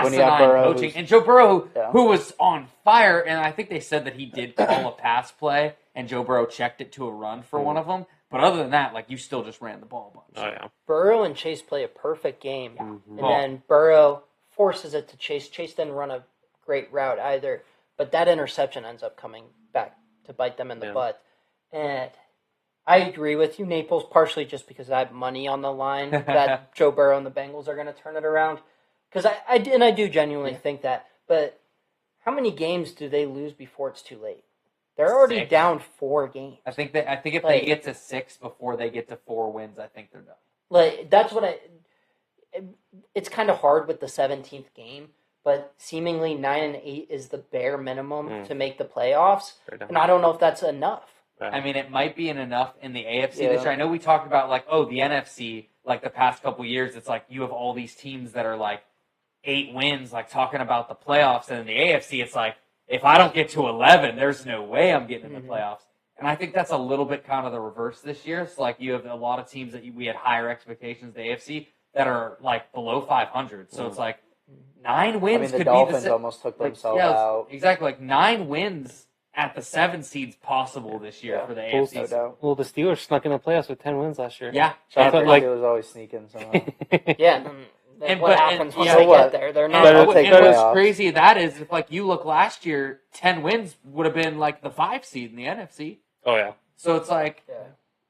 When you have asinine Burrow, coaching. who's- And Joe Burrow, Yeah. who was on fire, and I think they said that he did call a pass play, and Joe Burrow checked it to a run for one of them. But other than that, like you still just ran the ball a bunch. Oh yeah. Burrow and Chase play a perfect game, Mhm. and then Burrow forces it to Chase. Chase didn't run a great route either, but that interception ends up coming back to bite them in the Yeah. butt. And I agree with you, Naples, partially just because I have money on the line that Joe Burrow and the Bengals are going to turn it around. Because I do genuinely think that. But how many games do they lose before it's too late? They're already 6. down 4 games. I think if Like- they get to 6 before they get to 4 wins, I think they're done. Like that's what it's kind of hard with the 17th game, but seemingly 9 and 8 is the bare minimum to make the playoffs, and I don't know if that's enough. I mean, it might be enough in the AFC Yeah. this year. I know we talked about like, oh, the NFC, like the past couple years, it's like you have all these teams that are like 8 wins, like talking about the playoffs, and in the AFC, it's like if I don't get to 11, there's no way I'm getting in the playoffs. And I think that's a little bit kind of the reverse this year. It's like you have a lot of teams that we had higher expectations, the AFC, that are like below 500. So it's like 9 wins I mean, the could Dolphins be the almost took like, themselves yeah, out. exactly. Like 9 wins at the 7 seeds possible this year Yeah. for the Well, AFC. No doubt. Well, the Steelers snuck in the playoffs with 10 wins last year. Yeah, So I Shout thought, out like- was always sneaking somehow. Yeah, and what happens once yeah, they what? get there? They're And, not. But I'll and take what's playoffs. crazy of that is if like you look last year, 10 wins would have been like the 5 seed in the NFC. Oh yeah. So it's like Yeah.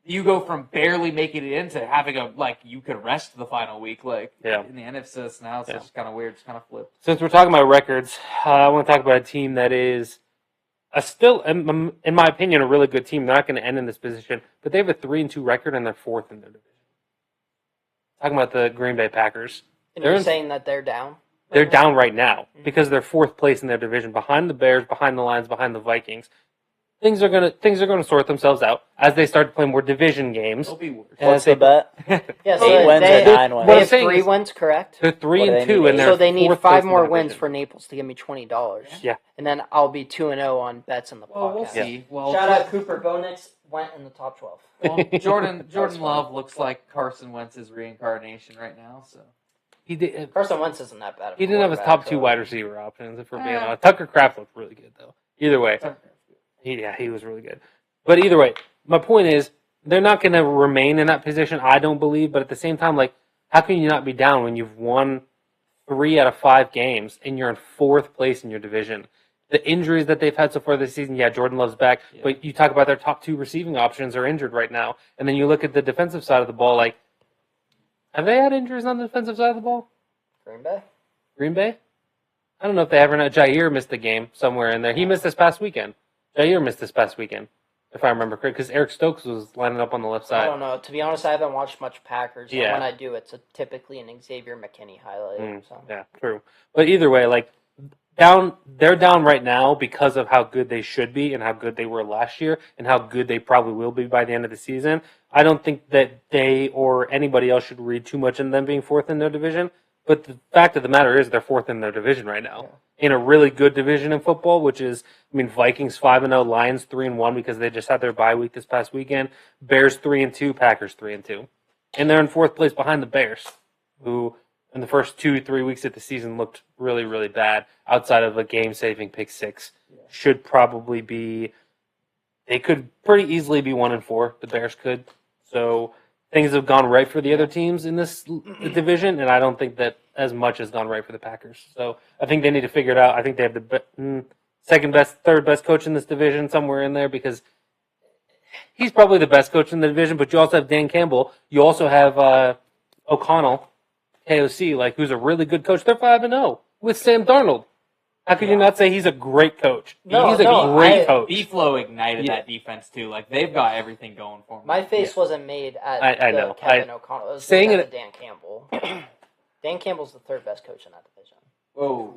you go from barely making it into having a like you could rest the final week like Yeah. in the NFC. So now it's Yeah. just kind of weird. It's kind of flipped. Since we're talking about records, I want to talk about a team that is still, in my opinion, a really good team. They're not going to end in this position, but they have a 3-2 record and they're 4th in their division. Talking about the Green Bay Packers. And They're you're in- saying that they're down? They're down right now because they're 4th place in their division, behind the Bears, behind the Lions, behind the Vikings. Things are gonna sort themselves out as they start to play more division games. It'll be worse. And What's they- the bet? Yeah, so 8 wins they, or 9 wins? What they I'm have saying 3 is- wins, correct? They're 3 What do and they 2, need? and they're So they need 4th 5 place in more their wins division. for Naples to give me $20. Yeah. And then I'll be 2-0 on bets in the Well, we'll podcast. see. Well, Shout out Cooper Bonix went in the top 12. well, Jordan funny. Love looks like Carson Wentz's reincarnation right now. So He did. Carson Wentz isn't that bad. of a He didn't have his quarterback, top 2 so- wide receiver options. If we're being Eh. honest, Tucker Kraft looked really good though. Either way, he was really good. But either way, my point is they're not going to remain in that position. I don't believe. But at the same time, like, how can you not be down when you've won 3 out of 5 games and you're in 4th place in your division? The injuries that they've had so far this season, yeah, Jordan Love's back, Yeah. but you talk about their top 2 receiving options are injured right now, and then you look at the defensive side of the ball. Like, have they had injuries on the defensive side of the ball? Green Bay? Green Bay? I don't know if they ever know. Jair missed a game somewhere in there. He missed this past weekend. Jair missed this past weekend, if I remember correctly, because Eric Stokes was lining up on the left I side. don't know. To be honest, I haven't watched much Packers. Yeah. And when I do, it's typically an Xavier McKinney highlight. Mm, So. Yeah, true. But either way, like, they're down right now because of how good they should be and how good they were last year and how good they probably will be by the end of the season. I don't think that they or anybody else should read too much in them being 4th in their division. But the fact of the matter is they're 4th in their division right now. In a really good division in football, which is, I mean, Vikings 5-0, Lions 3-1 because they just had their bye week this past weekend. Bears 3-2, Packers 3-2. And they're in 4th place behind the Bears, who in the first 2-3 weeks of the season looked really, really bad outside of a game-saving pick 6. Should probably be, they could pretty easily be 1-4, the Bears could. So things have gone right for the other teams in this division, and I don't think that as much has gone right for the Packers. So I think they need to figure it out. I think they have the second best, third best coach in this division somewhere in there because he's probably the best coach in the division. But you also have Dan Campbell. You also have O'Connell, KOC, like who's a really good coach. They're 5-0 with Sam Darnold. How could you not say he's a great coach? No, he's a no, great coach. B-Flow ignited Yeah. that defense too. Like they've got everything going for them. My face wasn't made at I the know. Kevin O'Connell. It was Saying made it- at Dan Campbell. Dan Campbell's the 3rd best coach in that division. Whoa.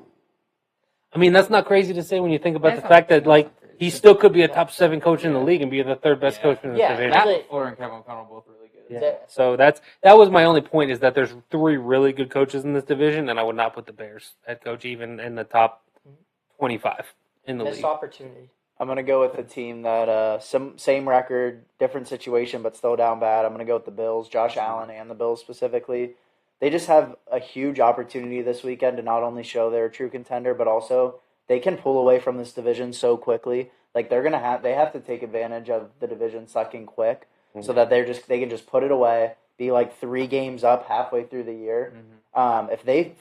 I mean, that's not crazy to say when you think about That's the not- fact that, that's like, not crazy. he still could be a top 7 coach in the league and be the 3rd best Yeah. coach in the Yeah, division. Matt Really- LaFleur and Kevin O'Connell both really good. Yeah. So that was my only point is that there's 3 really good coaches in this division, and I would not put the Bears head coach even in the top 25 in the Missed league. opportunity. I'm gonna go with a team that same record, different situation, but still down bad. I'm gonna go with the Bills. Josh Allen and the Bills specifically. They just have a huge opportunity this weekend to not only show they're a true contender, but also they can pull away from this division so quickly. Like they have to take advantage of the division sucking quick, so that they can just put it away, be like 3 games up halfway through the year. If they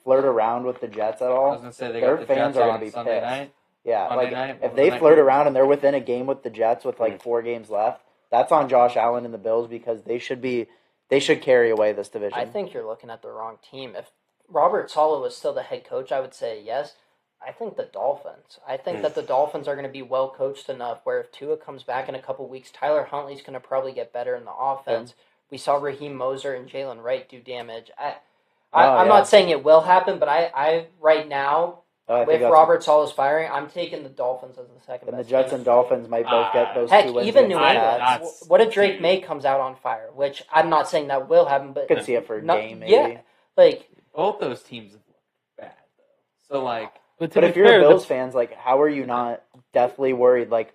flirt around with the Jets at I was all, gonna say they their got the fans Jets are gonna on be Sunday pissed. night. Yeah, Monday like night, if one they of the flirt night around and they're within a game with the Jets with like 4 games left, that's on Josh Allen and the Bills because they should carry away this division. I think you're looking at the wrong team. If Robert Saleh was still the head coach, I would say yes. I think the Dolphins. I think that the Dolphins are going to be well coached enough where if Tua comes back in a couple weeks, Tyler Huntley's going to probably get better in the offense. We saw Raheem Moser and Jalen Wright do damage. I'm not saying it will happen, but I right now, I think with that's- Robert Saleh's firing, I'm taking the Dolphins as the second and the best Jets team. and Dolphins might both get those Heck, 2 wins. even New against the England. Pats. That's What if Drake huge. May comes out on fire? Which I'm not saying that will happen, but Could see it for a game, maybe. Yeah, like Both those teams have looked bad though. So like, But, to But be if you're fair, a Bills fans, like, how are you not deathly worried? Like,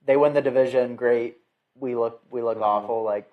they win the division, great. We look awful. Like,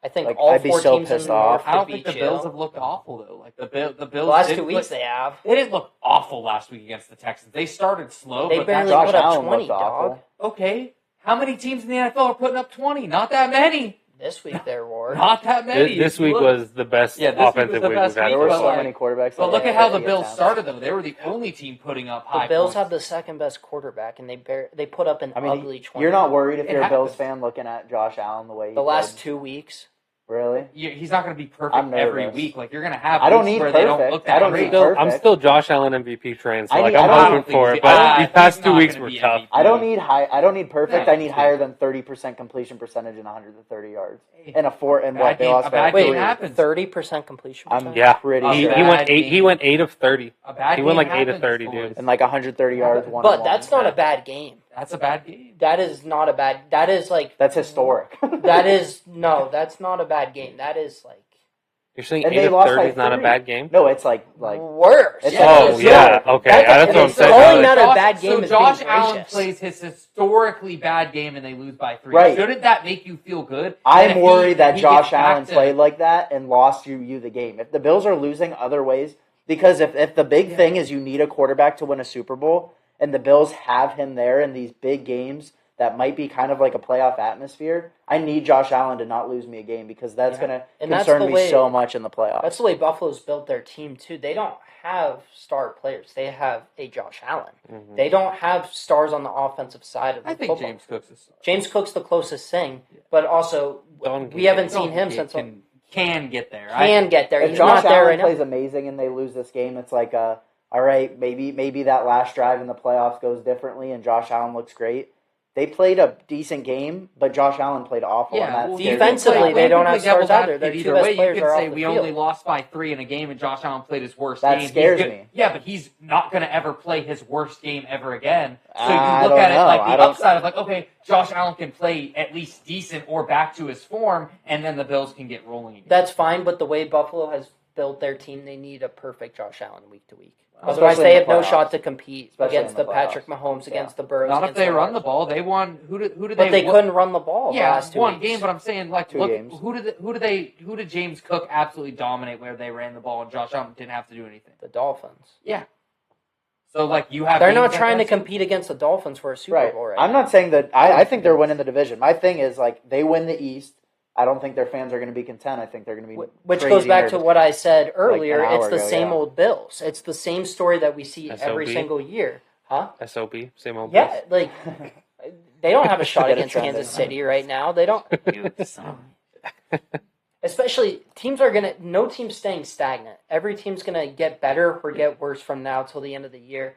I think Like, all I'd be 4 so teams in pissed the off. North I don't could think the beat Bills you. have looked awful though. Like the Bills. The last didn't 2 weeks play- they have. They didn't look awful last week against the Texans. They started slow, They but barely that's Josh put up Allen 20, looked awful. dog. okay. How many teams in the NFL are putting up 20? Not that many. This week there were. Not that many. this If you week look. was the best Yeah, this week was offensive the week best we've had there week, were so but, so far. like- many quarterbacks. But that look had at how the 50 Bills attempts. started though. They were the only team putting up high The Bills points. have the second best quarterback, and they put up an I mean, ugly 20. you're not worried if It you're a Bills happens. fan looking at Josh Allen the way he The last played? 2 weeks. Really? He's not going to be perfect I'm every nervous. week. Like you're going to have I don't weeks need where they don't perfect. look that I don't great. need Still, perfect. I'm still Josh Allen MVP train, so I like need- I'm I don't hoping think for he's- it. But he's these past not 2 weeks gonna were be tough. MVP. I don't need perfect. Yeah, I need too. higher than 30% completion percentage and 130 yards. Hey, And a 4 and bad what they game- lost a by bad Wait, game 3. happens. 30% completion I'm percentage? Yeah, pretty A he, sure. he went bad 8. He game. went 8 of 30. A bad He went game like 8 of happens, 30, boys. dude. And like 130 yards, one. But and that's one. not a bad game. That's a bad game. That is not a bad. That is like. That's historic. That is no. That's not a bad game. That is like You're saying And 8 they of lost 30 by is not a 3. bad game? No, it's like worse. It's Oh, like- yeah. Okay. That's what I'm it's saying. calling Like, that a bad game So is Josh being Allen gracious. plays his historically bad game and they lose by 3. Right. Shouldn't that make you feel good? And I'm if worried that he Josh gets back Allen to- played like that and lost you the game. If the Bills are losing other ways, because if the big thing is you need a quarterback to win a Super Bowl, and the Bills have him there in these big games that might be kind of like a playoff atmosphere, I need Josh Allen to not lose me a game because that's going to And that's concern the me way- so much in the playoffs. That's the way Buffalo's built their team too. They don't have star players. They have a Josh Allen. Mhm. They don't have stars on the offensive side of the I think football. James Cook's a star. James Cook's the closest thing, but also Don we haven't Don't seen him get- since can get there. can get there. If He's Josh not there Allen right now. plays amazing and they lose this game, it's like, all right, maybe that last drive in the playoffs goes differently and Josh Allen looks great. They played a decent game, but Josh Allen played awful. and that well, scares me. defensively, they don't have stars either. Their Either two best way, players you can are say off the we field. only lost by 3 in a game, and Josh Allen played his worst That game. He's scares good- me. Yeah, but he's not going to ever play his worst game ever again. So I you look don't at it know. like I the don't- upside of like, okay, Josh Allen can play at least decent or back to his form, and then the Bills can get rolling again. That's fine, but the way Buffalo has built their team, they need a perfect Josh Allen week to week. Especially Otherwise, in they the have no playoffs. shot to compete Especially against in the the Patrick playoffs. Mahomes, Yeah. against the Burrows. Not if against they the run the Rodgers. ball. They won. Who did But they? they couldn't run the ball the Yeah, last 2 one weeks. game, but I'm saying like, 2 look, games. who did James Cook absolutely dominate where they ran the ball and Josh Allen didn't have to do anything? The Dolphins. Yeah. So like you have. They're games not like trying to that. compete against the Dolphins for a Super Right. Bowl right I'm now. not saying that. I think they're winning the division. My thing is like they win the East. I don't think their fans are going to be content. I think they're going to be Which crazy goes back to nervous. what I said earlier. hour It's the ago, same yeah. old Bills. It's the same story that we see every SOB. single year. Huh? SOB, same old. Yeah, like they don't have a shot Get it against trending. Kansas City right now. They don't. Especially teams are gonna. No team's staying stagnant. Every team's gonna get better or get worse from now till the end of the year.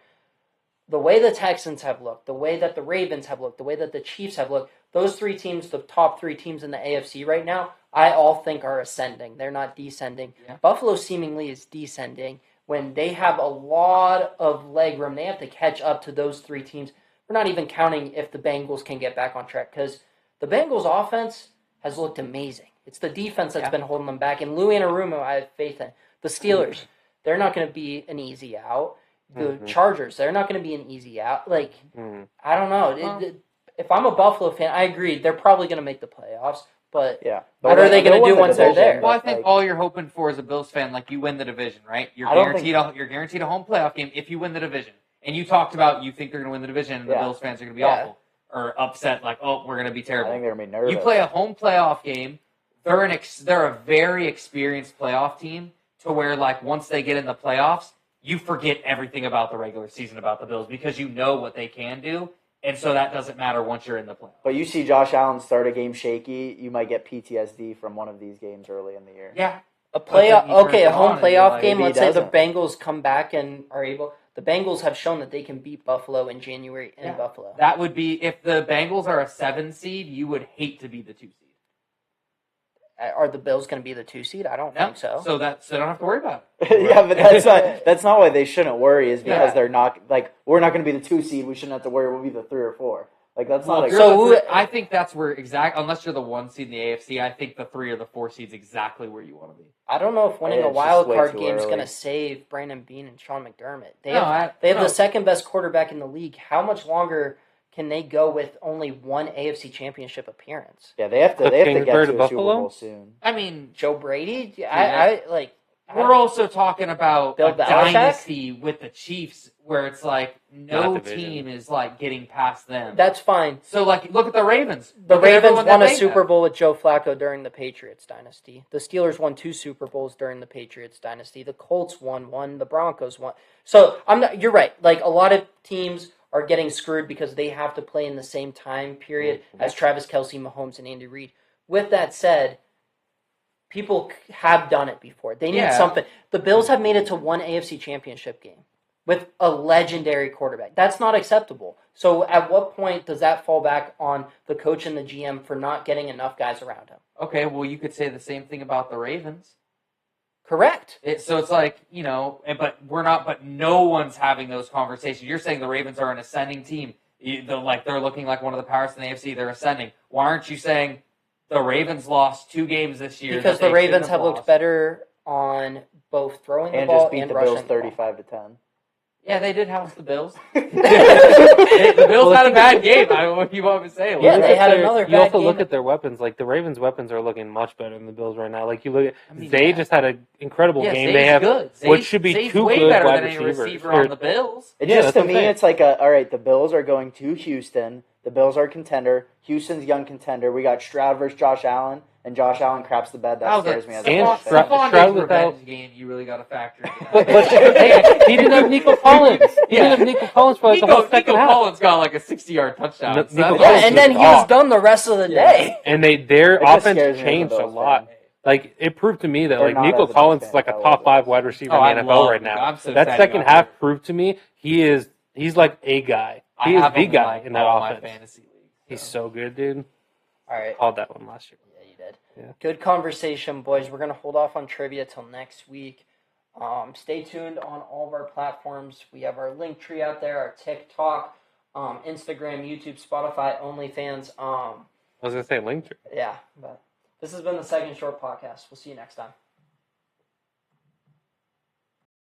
The way the Texans have looked, the way that the Ravens have looked, the way that the Chiefs have looked, those 3 teams, the top 3 teams in the AFC right now, I all think are ascending. They're not descending. Yeah. Buffalo seemingly is descending when they have a lot of leg room. They have to catch up to those 3 teams. We're not even counting if the Bengals can get back on track because the Bengals offense has looked amazing. It's the defense that's been holding them back. And Lou Anarumo, I have faith in. The Steelers, they're not going to be an easy out. the Chargers. They're not going to be an easy out. Like, Mm. I don't know. If I'm a Buffalo fan, I agree. They're probably going to make the playoffs, but Yeah. What are they they'll gonna win do the once they're division, there? Well, I but, think like, all you're hoping for as a Bills fan, like you win the division, right? You're I don't you're guaranteed a home playoff game if you win the division. And you talked about you think they're going to win the division, and the Yeah. Bills fans are going to be Yeah. awful or upset, like, oh, we're going to be I terrible. think they're going to be nervous. You play a home playoff game. They're a very experienced playoff team to where, like, once they get in the playoffs, you forget everything about the regular season about the Bills because you know what they can do, and so that doesn't matter once you're in the playoffs. But you see Josh Allen start a game shaky, you might get PTSD from one of these games early in the year. Yeah, a But then playoff, he turns okay, it a home on and you're playoff like, game. maybe Let's he say the doesn't. Bengals come back and are able. The Bengals have shown that they can beat Buffalo in January in Yeah. Buffalo. that would be if the Bengals are a 7 seed, you would hate to be the 2 seed. Are the Bills going to be the 2 seed? I don't No, think so. so they don't have to worry about it. Yeah, but that's not why they shouldn't worry. Is because Yeah. they're not like we're not going to be the 2 seed. We shouldn't have to worry. We'll be the 3 or 4. Like that's Well, not. if A, you're So the who- three- I think that's where unless you're the 1 seed in the AFC, I think the 3 or the 4 seed's exactly where you want to be. I don't know if winning Yeah, a it's just wild way card too game is early. going to save Brandon Beane and Sean McDermott. They No, have the no. second best quarterback in the league. How much longer can they go with only one AFC Championship appearance? yeah, they have to. The They have to get Kingsbury to to a Super Buffalo? Bowl soon. I mean, Joe Brady? Yeah. I like. we're also talking about Bill a Belichick? dynasty with the Chiefs, where it's like no Not division. team is like getting past them. That's fine. So, like, look at the Ravens. The Look at Ravens everyone that won a they Super have. Bowl with Joe Flacco during the Patriots dynasty. The Steelers won 2 Super Bowls during the Patriots dynasty. The Colts won one. The Broncos won. So I'm not. You're right. Like a lot of teams are getting screwed because they have to play in the same time period as Travis Kelce, Mahomes, and Andy Reid. With that said, people have done it before. They need Yeah. something. The Bills have made it to one AFC Championship game with a legendary quarterback. That's not acceptable. So at what point does that fall back on the coach and the GM for not getting enough guys around him? Okay, well, you could say the same thing about the Ravens. Correct. So it's like, but we're not. But no one's having those conversations. You're saying the Ravens are an ascending team. They're looking like one of the powers in the AFC. They're ascending. Why aren't you saying the Ravens lost 2 games this year? Because that the they Ravens shouldn't have looked lost? better on both throwing the And ball just beat and the rushing Bills the ball. 35-10. Yeah, they did house the Bills. The Bills had a bad game. I don't know what you want me to say. Yeah, Look they at had their- another You bad also game. look at their weapons. Like the Ravens' weapons are looking much better than the Bills right now. Like you look at I mean, Zay yeah. just had an incredible Yeah, game. Zay's They have good. which should be Zay's 2 way good better wide than any receivers. receiver Or- on the Bills. It Yeah, just that's to what I'm me, saying. it's like all right. The Bills are going to Houston. The Bills are a contender. Houston's young contender. We got Stroud versus Josh Allen, and Josh Allen craps the bed. That scares me as a And Bills fan. Stroud- Stephon Stroud Diggs' without- revenge game, you really got to factor in. But hey, he didn't have Nico Collins. He didn't have Nico Collins for like the whole second Nico half. Collins got like a 60-yard touchdown. No, So Nico that's- Yeah, Collins and then was he was off. done the rest of the day. And their It just offense scares me as a changed a Bills lot. fan. Like it proved to me that Or like not Nico as a Bills Collins is fan, like a I top love 5 it. wide receiver Oh, I in the NFL love right Nico. now. I'm so That sad second he got half hurt. proved to me he's like a guy. I He is have the him guy like in that all my offense. fantasy leagues. He's so good, dude. All right. Called that one last year. Yeah, you did. Yeah. Good conversation, boys. We're going to hold off on trivia till next week. Stay tuned on all of our platforms. We have our link tree out there, our TikTok, Instagram, YouTube, Spotify, OnlyFans. I was gonna say link tree. Yeah, but this has been the Second Short Podcast. We'll see you next time.